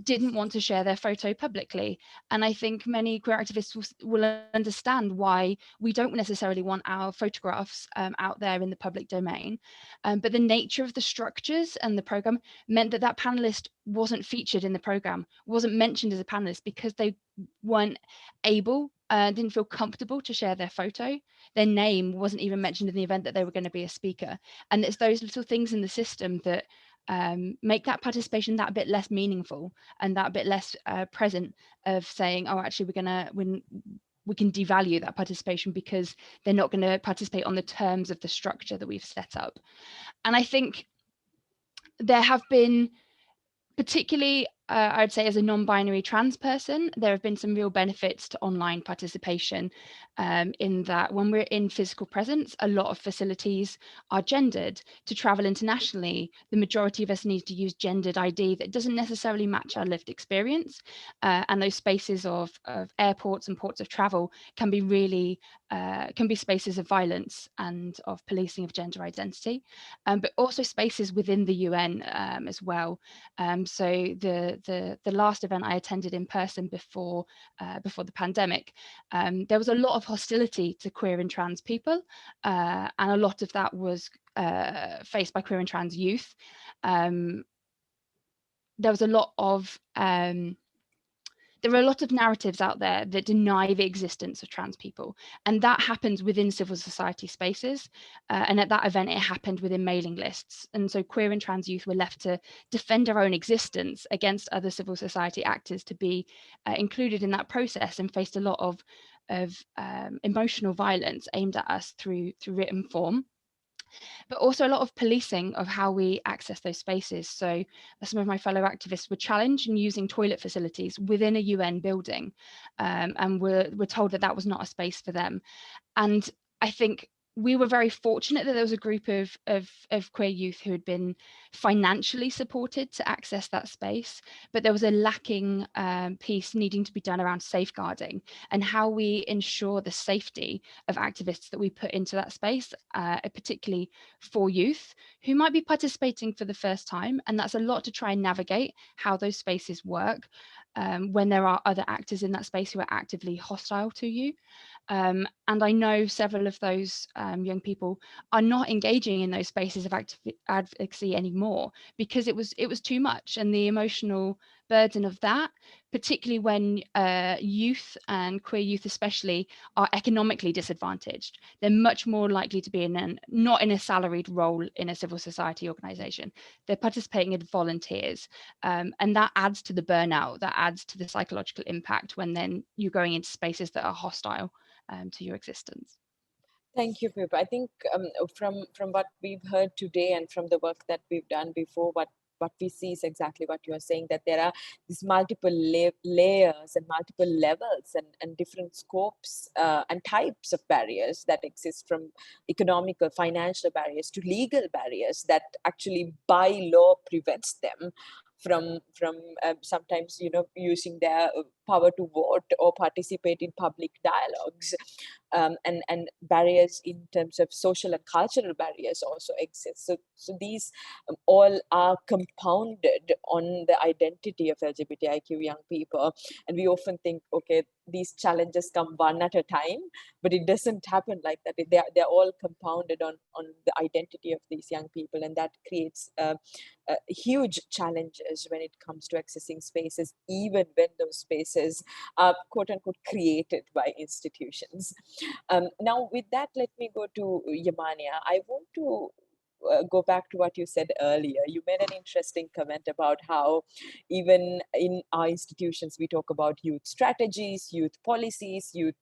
didn't want to share their photo publicly. And I think many queer activists will understand why we don't necessarily want our photographs out there in the public domain. But the nature of the structures and the program meant that panelist wasn't featured in the program, wasn't mentioned as a panelist, because they weren't able, didn't feel comfortable to share their photo. Their name wasn't even mentioned in the event that they were going to be a speaker. And it's those little things in the system that make that participation that bit less meaningful and that bit less present, of saying, oh, actually devalue that participation because they're not going to participate on the terms of the structure that we've set up. And I think there have been, particularly, I'd say as a non-binary trans person, there have been some real benefits to online participation, in that when we're in physical presence, a lot of facilities are gendered. To travel internationally, the majority of us need to use gendered ID that doesn't necessarily match our lived experience. And those spaces of airports and ports of travel can be really, can be spaces of violence and of policing of gender identity, but also spaces within the UN as well. So the last event I attended in person before the pandemic, there was a lot of hostility to queer and trans people, and a lot of that was faced by queer and trans youth. There was a lot of there are a lot of narratives out there that deny the existence of trans people, and that happens within civil society spaces. And at that event, it happened within mailing lists. And so queer and trans youth were left to defend our own existence against other civil society actors to be included in that process, and faced a lot of emotional violence aimed at us through written form, but also a lot of policing of how we access those spaces. So some of my fellow activists were challenged in using toilet facilities within a UN building, and were told that that was not a space for them. And I think we were very fortunate that there was a group of queer youth who had been financially supported to access that space, but there was a lacking piece needing to be done around safeguarding and how we ensure the safety of activists that we put into that space, particularly for youth who might be participating for the first time. And that's a lot to try and navigate how those spaces work when there are other actors in that space who are actively hostile to you. And I know several of those young people are not engaging in those spaces of advocacy anymore because it was too much, and the emotional burden of that, particularly when youth and queer youth especially are economically disadvantaged. They're much more likely to be not in a salaried role in a civil society organization. They're participating as volunteers, and that adds to the burnout, that adds to the psychological impact when then you're going into spaces that are hostile to your existence. Thank you, Pip. I think from what we've heard today and from the work that we've done before, what we see is exactly what you are saying, that there are these multiple layers and multiple levels and different scopes and types of barriers that exist, from economical, financial barriers to legal barriers that actually by law prevents them from sometimes, using their power to vote or participate in public dialogues. And barriers in terms of social and cultural barriers also exist. So these all are compounded on the identity of LGBTIQ young people. And we often think, okay, these challenges come one at a time, but it doesn't happen like that. They're all compounded on the identity of these young people, and that creates huge challenges when it comes to accessing spaces, even when those spaces are quote unquote created by institutions. Now with that, let me go to Yamania. I want to go back to what you said earlier. You made an interesting comment about how even in our institutions, we talk about youth strategies, youth policies, youth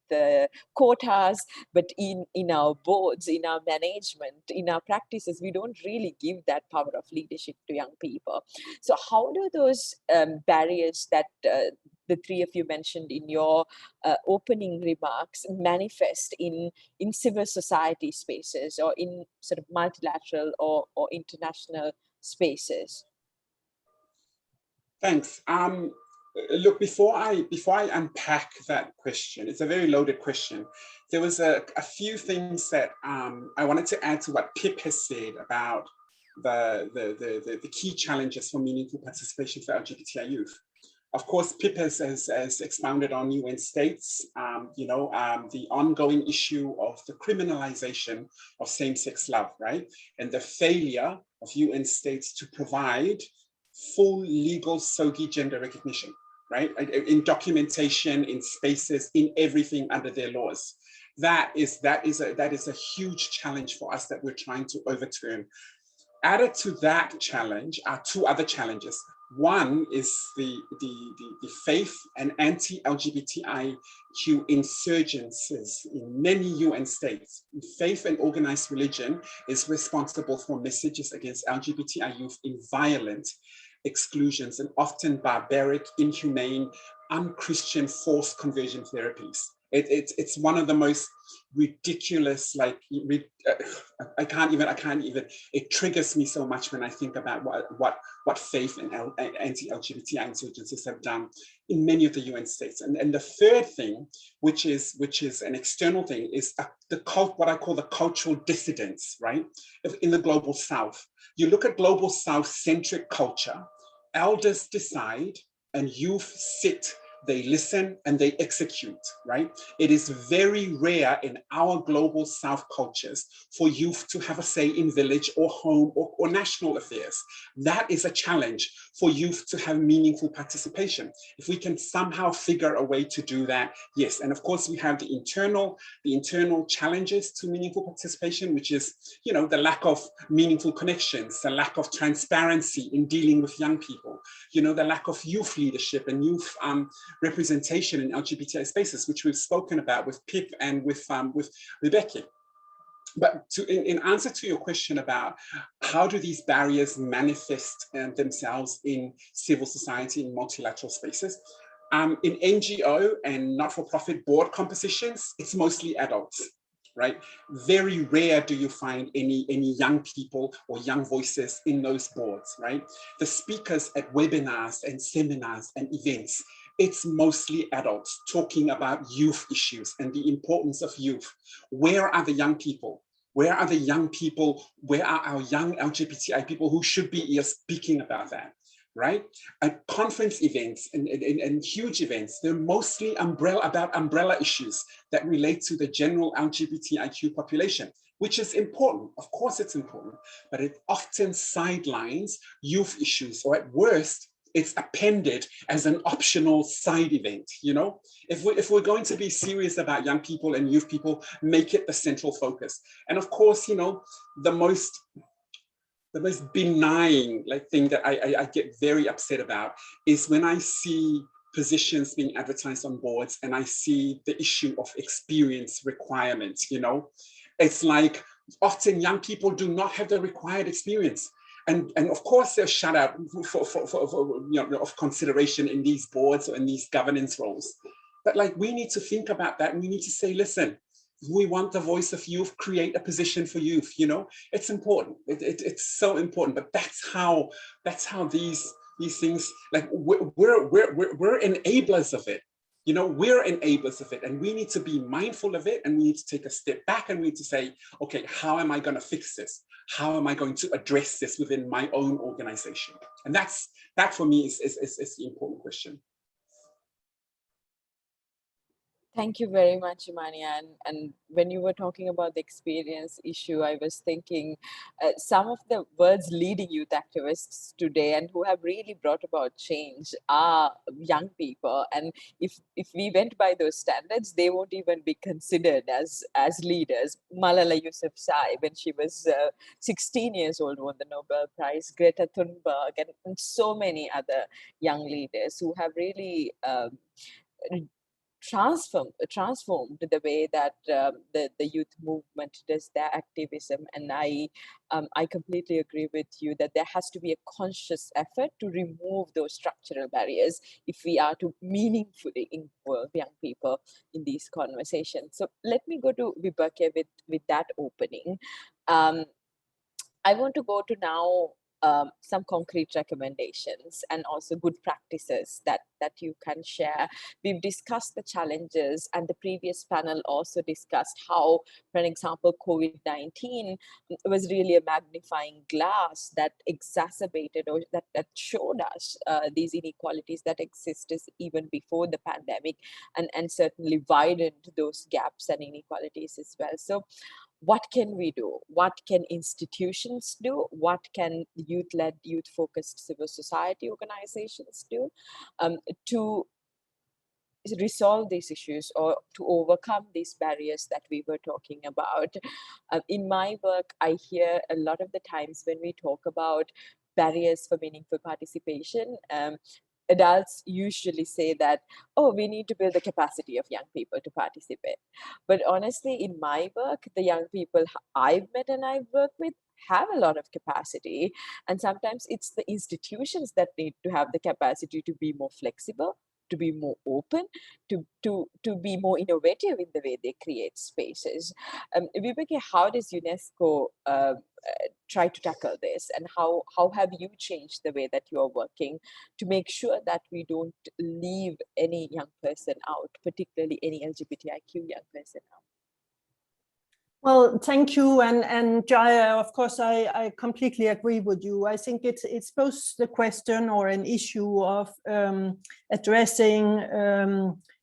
quotas, but in our boards, in our management, in our practices, we don't really give that power of leadership to young people. So how do those barriers that the three of you mentioned in your opening remarks manifest in civil society spaces or in sort of multilateral or international spaces? Thanks. Look, before I unpack that question, it's a very loaded question. There was a few things that I wanted to add to what Pip has said about the key challenges for meaningful participation for LGBTI youth. Of course, Pip has expounded on UN states, the ongoing issue of the criminalization of same-sex love, right? And the failure of UN states to provide full legal SOGI gender recognition, right? In documentation, in spaces, in everything under their laws. That is a huge challenge for us that we're trying to overturn. Added to that challenge are two other challenges. One is the faith and anti-LGBTIQ insurgencies in many UN states. Faith and organized religion is responsible for messages against LGBTI youth in violent exclusions and often barbaric, inhumane, unchristian forced conversion therapies. It's one of the most ridiculous, like, I can't even, it triggers me so much when I think about what faith and anti-LGBTI insurgencies have done in many of the UN states. And the third thing, which is an external thing, is what I call the cultural dissidence, right? In the Global South. You look at Global South-centric culture, elders decide and youth sit, they listen and they execute, right? It is very rare in our Global South cultures for youth to have a say in village or home or national affairs. That is a challenge for youth to have meaningful participation. If we can somehow figure a way to do that, yes. And of course we have the internal challenges to meaningful participation, which is, you know, the lack of meaningful connections, the lack of transparency in dealing with young people, you know, the lack of youth leadership and youth representation in LGBTI spaces, which we've spoken about with Pip and with Rebecca. But in answer to your question about how do these barriers manifest themselves in civil society in multilateral spaces, in NGO and not-for-profit board compositions, it's mostly adults, right? Very rare do you find any young people or young voices in those boards, right? The speakers at webinars and seminars and events, it's mostly adults talking about youth issues and the importance of youth. Where are the young people? Where are the young people? Where are our young LGBTI people who should be here speaking about that, right? At conference events and huge events, they're mostly about umbrella issues that relate to the general LGBTIQ population, which is important. Of course it's important, but it often sidelines youth issues, or at worst, it's appended as an optional side event, you know? If we're going to be serious about young people and youth people, make it the central focus. And of course, you know, the most benign thing that I get very upset about is when I see positions being advertised on boards and I see the issue of experience requirements, you know? It's like often young people do not have the required experience. And of course they're shut out for you know, of consideration in these boards or in these governance roles. But like, we need to think about that, and we need to say, listen, we want the voice of youth, create a position for youth, you know? It's important, it's so important, but that's how these things, like, we're enablers of it. You know, we're enablers of it, and we need to be mindful of it, and we need to take a step back, and we need to say, okay, how am I going to fix this? How am I going to address this within my own organization? And that for me is the important question. Thank you very much, Imania. And when you were talking about the experience issue, I was thinking some of the world's leading youth activists today and who have really brought about change are young people. And if we went by those standards, they won't even be considered as leaders. Malala Yousafzai, when she was 16 years old, won the Nobel Prize. Greta Thunberg, and so many other young leaders who have really transformed the way that the youth movement does their activism. And I completely agree with you that there has to be a conscious effort to remove those structural barriers if we are to meaningfully involve young people in these conversations. So let me go to Vibeke with that opening. I want to go to now some concrete recommendations and also good practices that you can share. We've discussed the challenges, and the previous panel also discussed how, for example, COVID-19 was really a magnifying glass that exacerbated or that showed us these inequalities that existed even before the pandemic, and certainly widened those gaps and inequalities as well. So what can we do? What can institutions do? What can youth-led, youth-focused civil society organizations do to resolve these issues or to overcome these barriers that we were talking about? In my work, I hear a lot of the times when we talk about barriers for meaningful participation. Adults usually say that, oh, we need to build the capacity of young people to participate. But honestly, in my work, the young people I've met and I've worked with have a lot of capacity. And sometimes it's the institutions that need to have the capacity to be more flexible, to be more open, to be more innovative in the way they create spaces. Vibeke, how does UNESCO try to tackle this, and how have you changed the way that you are working to make sure that we don't leave any young person out, particularly any LGBTIQ young person out? Well, thank you, and Jaya, of course, I completely agree with you. I think it's both the question or an issue of addressing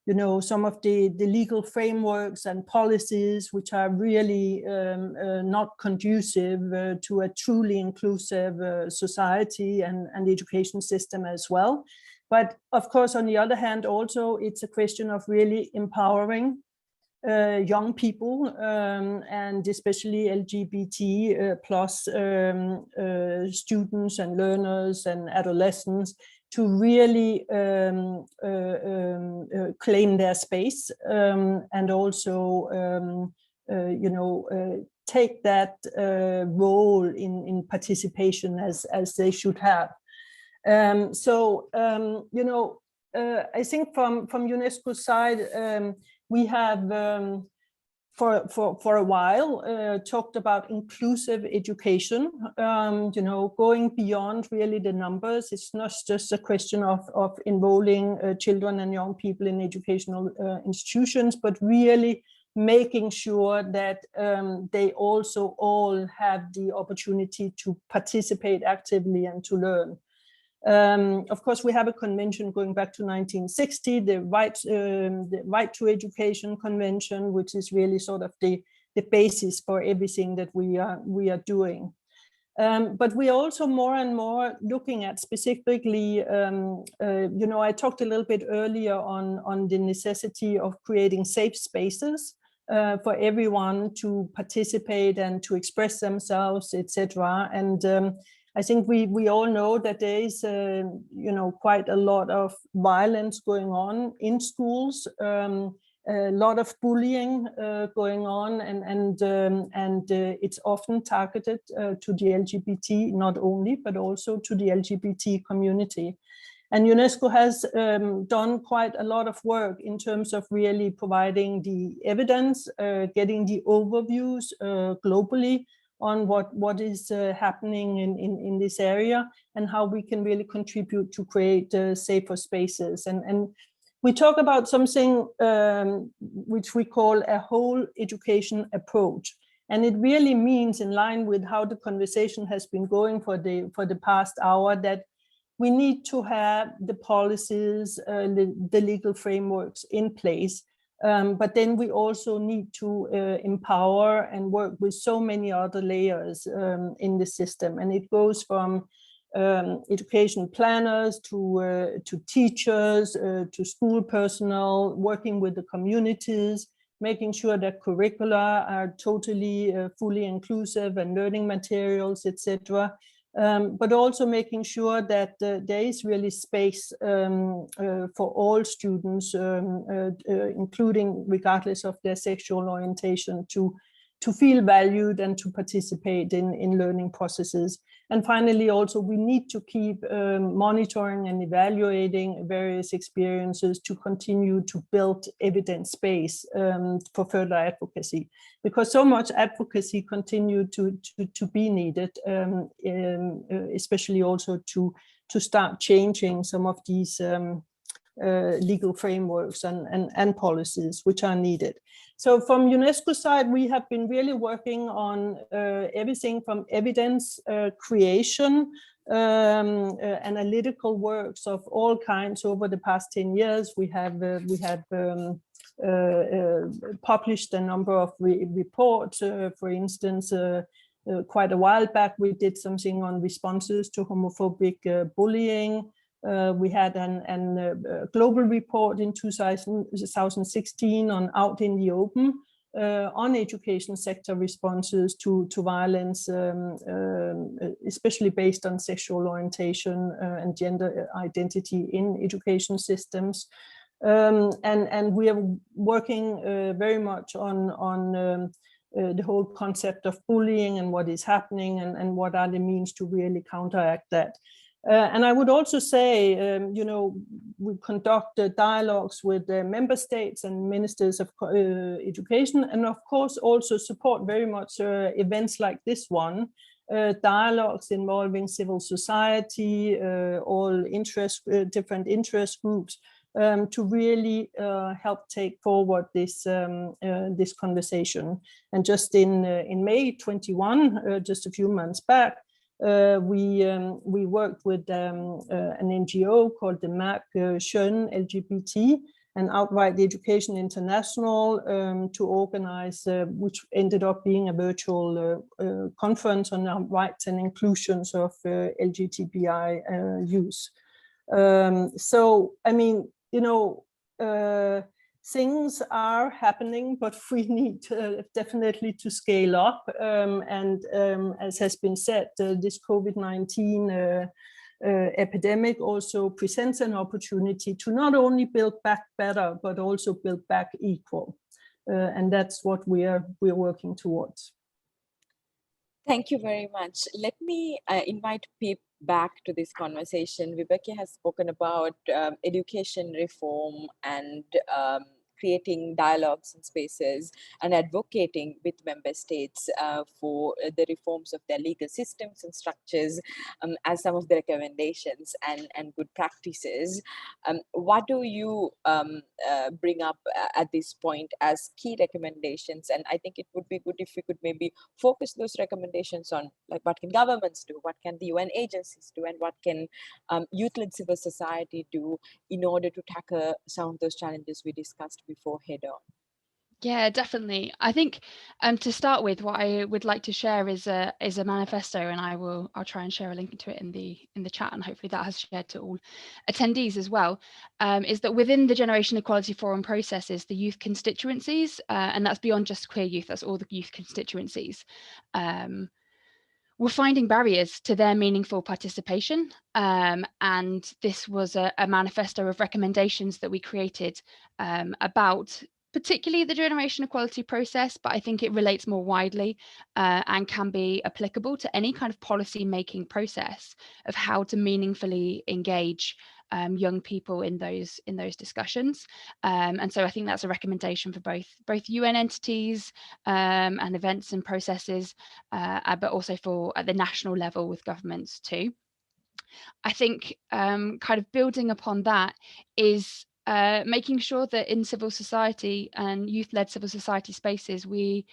you know, some of the legal frameworks and policies which are really not conducive to a truly inclusive society and education system as well. But of course, on the other hand, also it's a question of really empowering young people and especially LGBT plus students and learners and adolescents to really claim their space and also you know, take that role in participation as they should have. You know, I think from UNESCO's side, we have for a while talked about inclusive education, you know, going beyond really the numbers. It's not just a question of enrolling children and young people in educational institutions, but really making sure that they also all have the opportunity to participate actively and to learn. Of course, we have a convention going back to 1960, the Right to Education Convention, which is really sort of the basis for everything that we are doing. But we are also more and more looking at specifically, you know, I talked a little bit earlier on the necessity of creating safe spaces for everyone to participate and to express themselves, etc. And I think we all know that there is, you know, quite a lot of violence going on in schools, a lot of bullying going on, and it's often targeted to the LGBT, not only, but also to the LGBT community. And UNESCO has done quite a lot of work in terms of really providing the evidence, getting the overviews globally on what is happening in this area and how we can really contribute to create safer spaces. And we talk about something which we call a whole education approach. And it really means, in line with how the conversation has been going for the past hour, that we need to have the policies, the legal frameworks in place. But then we also need to empower and work with so many other layers in the system. And it goes from education planners to teachers, to school personnel, working with the communities, making sure that curricula are totally fully inclusive and learning materials, etc. But also making sure that there is really space for all students, including regardless of their sexual orientation, to feel valued and to participate in learning processes. And finally, also, we need to keep monitoring and evaluating various experiences to continue to build evidence base for further advocacy, because so much advocacy continue to be needed, especially also to start changing some of these legal frameworks and policies which are needed. So from UNESCO side, we have been really working on everything from evidence creation, analytical works of all kinds over the past 10 years. We have published a number of reports. For instance, quite a while back, we did something on responses to homophobic bullying. We had a global report in 2016 on Out in the Open, on education sector responses to violence, especially based on sexual orientation and gender identity in education systems. And we are working very much on the whole concept of bullying and what is happening and what are the means to really counteract that. And I would also say, you know, we conduct dialogues with the member states and ministers of education, and of course also support very much events like this one, dialogues involving civil society, all different interest groups, to really help take forward this this conversation. And just in May 21, just a few months back, we worked with an NGO called the MAP Schön LGBT and Outright Education International to organize, which ended up being a virtual conference on rights and inclusions of LGBTI youth. So, I mean, you know, things are happening, but we need definitely to scale up. And as has been said, this COVID-19 epidemic also presents an opportunity to not only build back better, but also build back equal. And that's what we're working towards. Thank you very much. Let me invite Pip back to this conversation. Vibeke has spoken about education reform and creating dialogues and spaces and advocating with member states for the reforms of their legal systems and structures as some of the recommendations and good practices. What do you bring up at this point as key recommendations? And I think it would be good if we could maybe focus those recommendations on, like, what can governments do, what can the UN agencies do, and what can youth-led civil society do in order to tackle some of those challenges we discussed before head on. Yeah, definitely. I think to start with, what I would like to share is a manifesto, and I'll try and share a link to it in the chat, and hopefully that has shared to all attendees as well. Is that within the Generation Equality Forum processes, the youth constituencies, and that's beyond just queer youth, that's all the youth constituencies. We're finding barriers to their meaningful participation. And this was a manifesto of recommendations that we created about particularly the generation equality process, but I think it relates more widely and can be applicable to any kind of policy making process of how to meaningfully engage young people in those discussions. And so I think that's a recommendation for both UN entities and events and processes, but also for at the national level with governments too. I think kind of building upon that is making sure that in civil society and youth-led civil society spaces, we're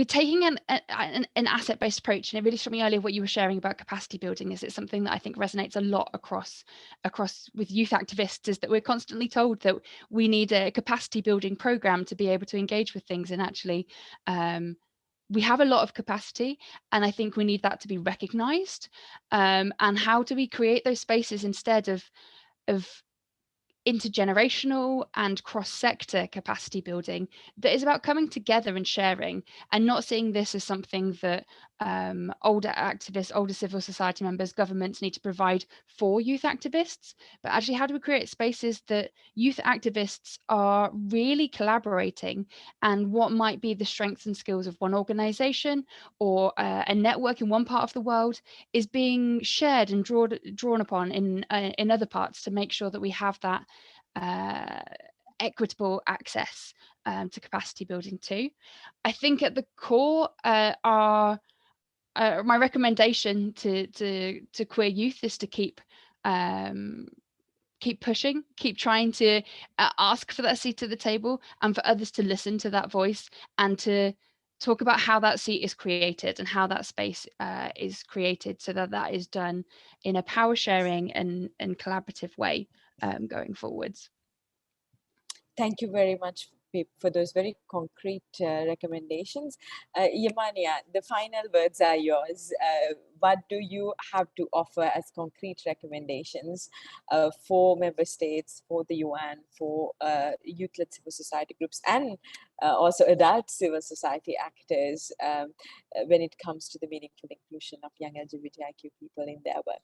taking an asset-based approach. And it really struck me earlier what you were sharing about capacity building. Is it something that I think resonates a lot across with youth activists, is that we're constantly told that we need a capacity building program to be able to engage with things. And actually we have a lot of capacity, and I think we need that to be recognized. And how do we create those spaces instead of intergenerational and cross-sector capacity building that is about coming together and sharing, and not seeing this as something that older activists, older civil society members, governments need to provide for youth activists, but actually how do we create spaces that youth activists are really collaborating, and what might be the strengths and skills of one organization or a network in one part of the world is being shared and drawn upon in other parts, to make sure that we have that equitable access to capacity building too. I think at the core are my recommendation to queer youth is to keep pushing, keep trying to ask for that seat at the table, and for others to listen to that voice, and to talk about how that seat is created and how that space is created, so that is done in a power sharing and collaborative way going forwards. Thank you very much, for those very concrete recommendations. Yamania, the final words are yours. What do you have to offer as concrete recommendations for member states, for the UN, for youth-led civil society groups, and also adult civil society actors when it comes to the meaningful inclusion of young LGBTIQ people in their work?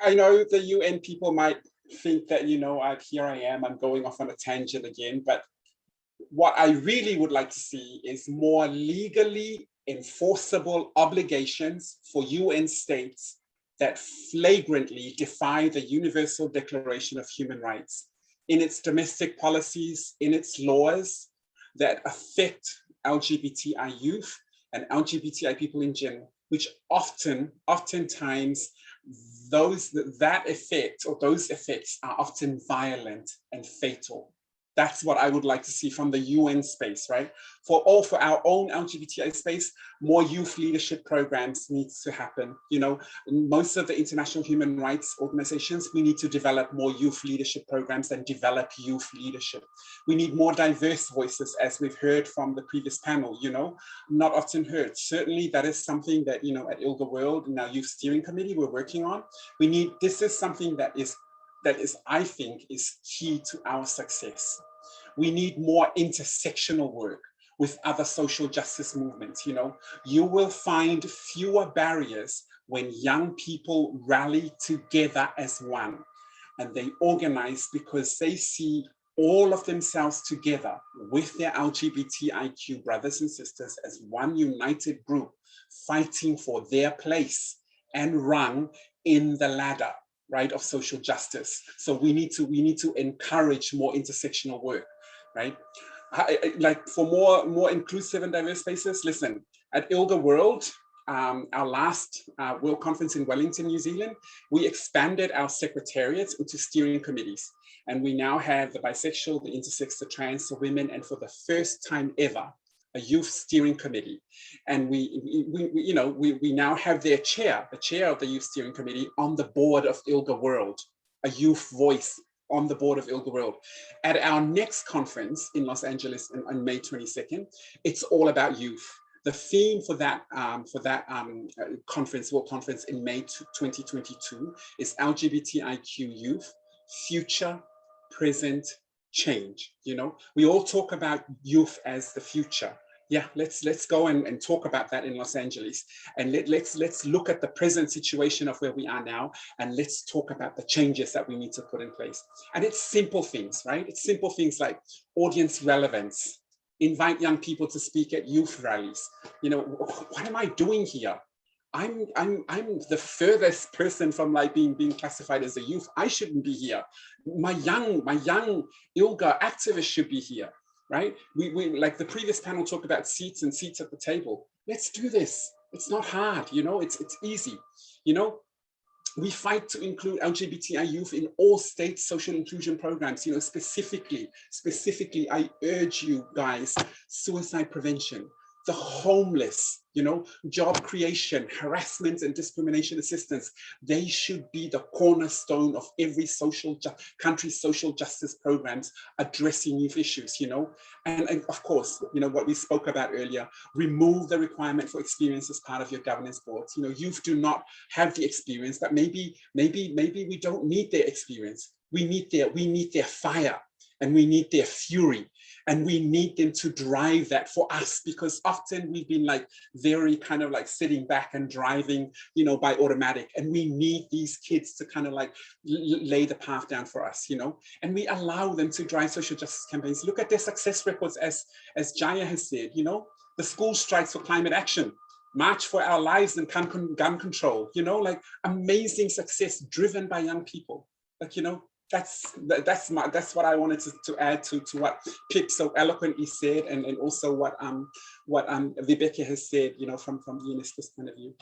I know the UN people might think that, here I am, I'm going off on a tangent again, but what I really would like to see is more legally enforceable obligations for UN states that flagrantly defy the Universal Declaration of Human Rights in its domestic policies, in its laws that affect LGBTI youth and LGBTI people in general, which oftentimes those effects are often violent and fatal. That's what I would like to see from the UN space, right? For our own LGBTI space, more youth leadership programs needs to happen. Most of the international human rights organizations, we need to develop more youth leadership programs and develop youth leadership. We need more diverse voices, as we've heard from the previous panel, not often heard. Certainly that is something that, at ILGA World, in our youth steering committee, we're working on. This is something that is, I think, is key to our success. We need more intersectional work with other social justice movements. You will find fewer barriers when young people rally together as one, and they organize because they see all of themselves together with their LGBTIQ brothers and sisters as one united group, fighting for their place and rung in the ladder, right, of social justice. So we need to encourage more intersectional work, right? Like for more inclusive and diverse spaces. Listen, at ILGA World, our last World Conference in Wellington, New Zealand, we expanded our secretariats into steering committees. And we now have the bisexual, the intersex, the trans, the women, and for the first time ever, a youth steering committee. And we now have their chair, the chair of the youth steering committee, on the board of ILGA World, a youth voice on the board of ILGA World. At our next conference in Los Angeles on May 22nd, it's all about youth. The theme for that conference, World Conference in May 2022 is LGBTIQ youth, future, present, change. We all talk about youth as the future. Yeah, let's go and talk about that in Los Angeles, and let's look at the present situation of where we are now, and let's talk about the changes that we need to put in place. And it's simple things, right? It's simple things like audience relevance, invite young people to speak at youth rallies. What am I doing here? I'm the furthest person from like being classified as a youth. I shouldn't be here. My young ILGA activists should be here, right? We like the previous panel talked about seats and seats at the table. Let's do this. It's not hard, it's easy. We fight to include LGBTI youth in all state social inclusion programs. Specifically, I urge you guys, suicide prevention, the homeless, job creation, harassment and discrimination assistance. They should be the cornerstone of every country's social justice programs addressing youth issues, and of course, what we spoke about earlier, remove the requirement for experience as part of your governance boards. Youth do not have the experience, but maybe we don't need their experience. We need their fire, and we need their fury, and we need them to drive that for us, because often we've been like very kind of like sitting back and driving, by automatic, and we need these kids to kind of like lay the path down for us, and we allow them to drive social justice campaigns. Look at their success records, as Jaya has said, the school strikes for climate action, March for Our Lives and gun control, like amazing success driven by young people, That's what I wanted to add to what Pip so eloquently said, and also what Vibeke has said, from UNESCO's point of view.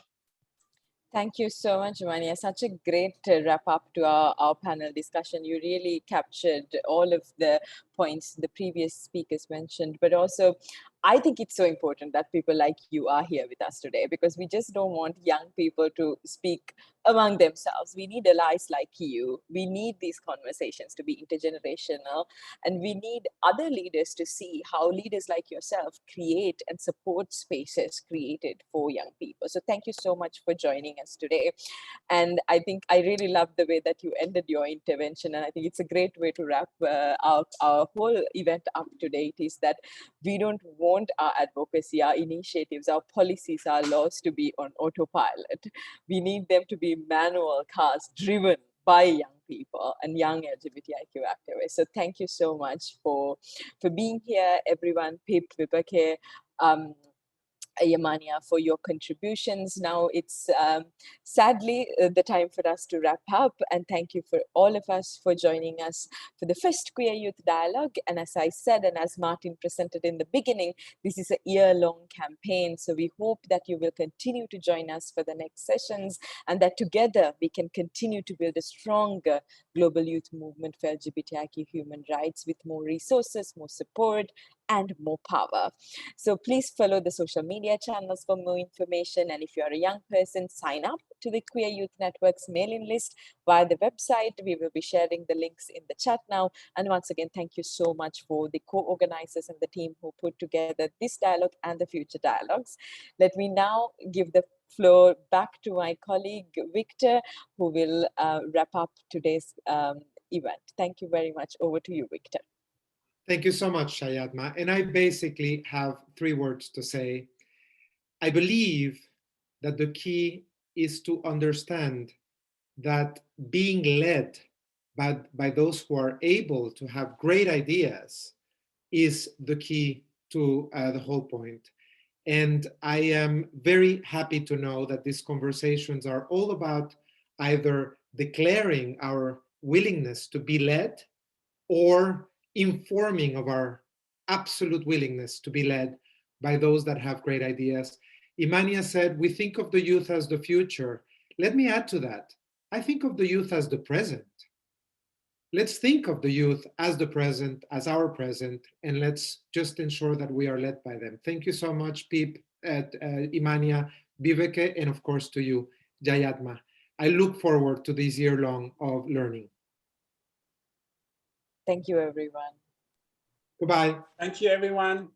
Thank you so much, Mania. Such a great wrap up to our panel discussion. You really captured all of the points the previous speakers mentioned, but also I think it's so important that people like you are here with us today, because we just don't want young people to speak among themselves. We need allies like you. We need these conversations to be intergenerational, and we need other leaders to see how leaders like yourself create and support spaces created for young people. So thank you so much for joining us today. And I think I really love the way that you ended your intervention. And I think it's a great way to wrap our whole event up to date, is that we don't want our advocacy, our initiatives, our policies, our laws to be on autopilot. We need them to be manual cars driven by young people and young LGBTIQ activists. So thank you so much for being here, everyone. Pip, Vibeke, Yamania, for your contributions. Now it's sadly the time for us to wrap up, and thank you for all of us for joining us for the first Queer Youth Dialogue. And as I said, and as Martin presented in the beginning, this is a year-long campaign, so we hope that you will continue to join us for the next sessions, and that together we can continue to build a stronger global youth movement for LGBTIQ human rights with more resources, more support, and more power. So please follow the social media channels for more information. And if you're a young person, sign up to the Queer Youth Network's mailing list via the website. We will be sharing the links in the chat now. And once again, thank you so much for the co-organizers and the team who put together this dialogue and the future dialogues. Let me now give the floor back to my colleague, Victor, who will wrap up today's event. Thank you very much. Over to you, Victor. Thank you so much, Shayadma. And I basically have 3 words to say. I believe that the key is to understand that being led by those who are able to have great ideas is the key to the whole point. And I am very happy to know that these conversations are all about either declaring our willingness to be led or informing of our absolute willingness to be led by those that have great ideas. Imania said, we think of the youth as the future. Let me add to that. I think of the youth as the present. Let's think of the youth as the present, as our present, and let's just ensure that we are led by them. Thank you so much, Pip, Imania, Viveke, and of course to you, Jayatma. I look forward to this year-long of learning. Thank you, everyone. Goodbye. Thank you, everyone.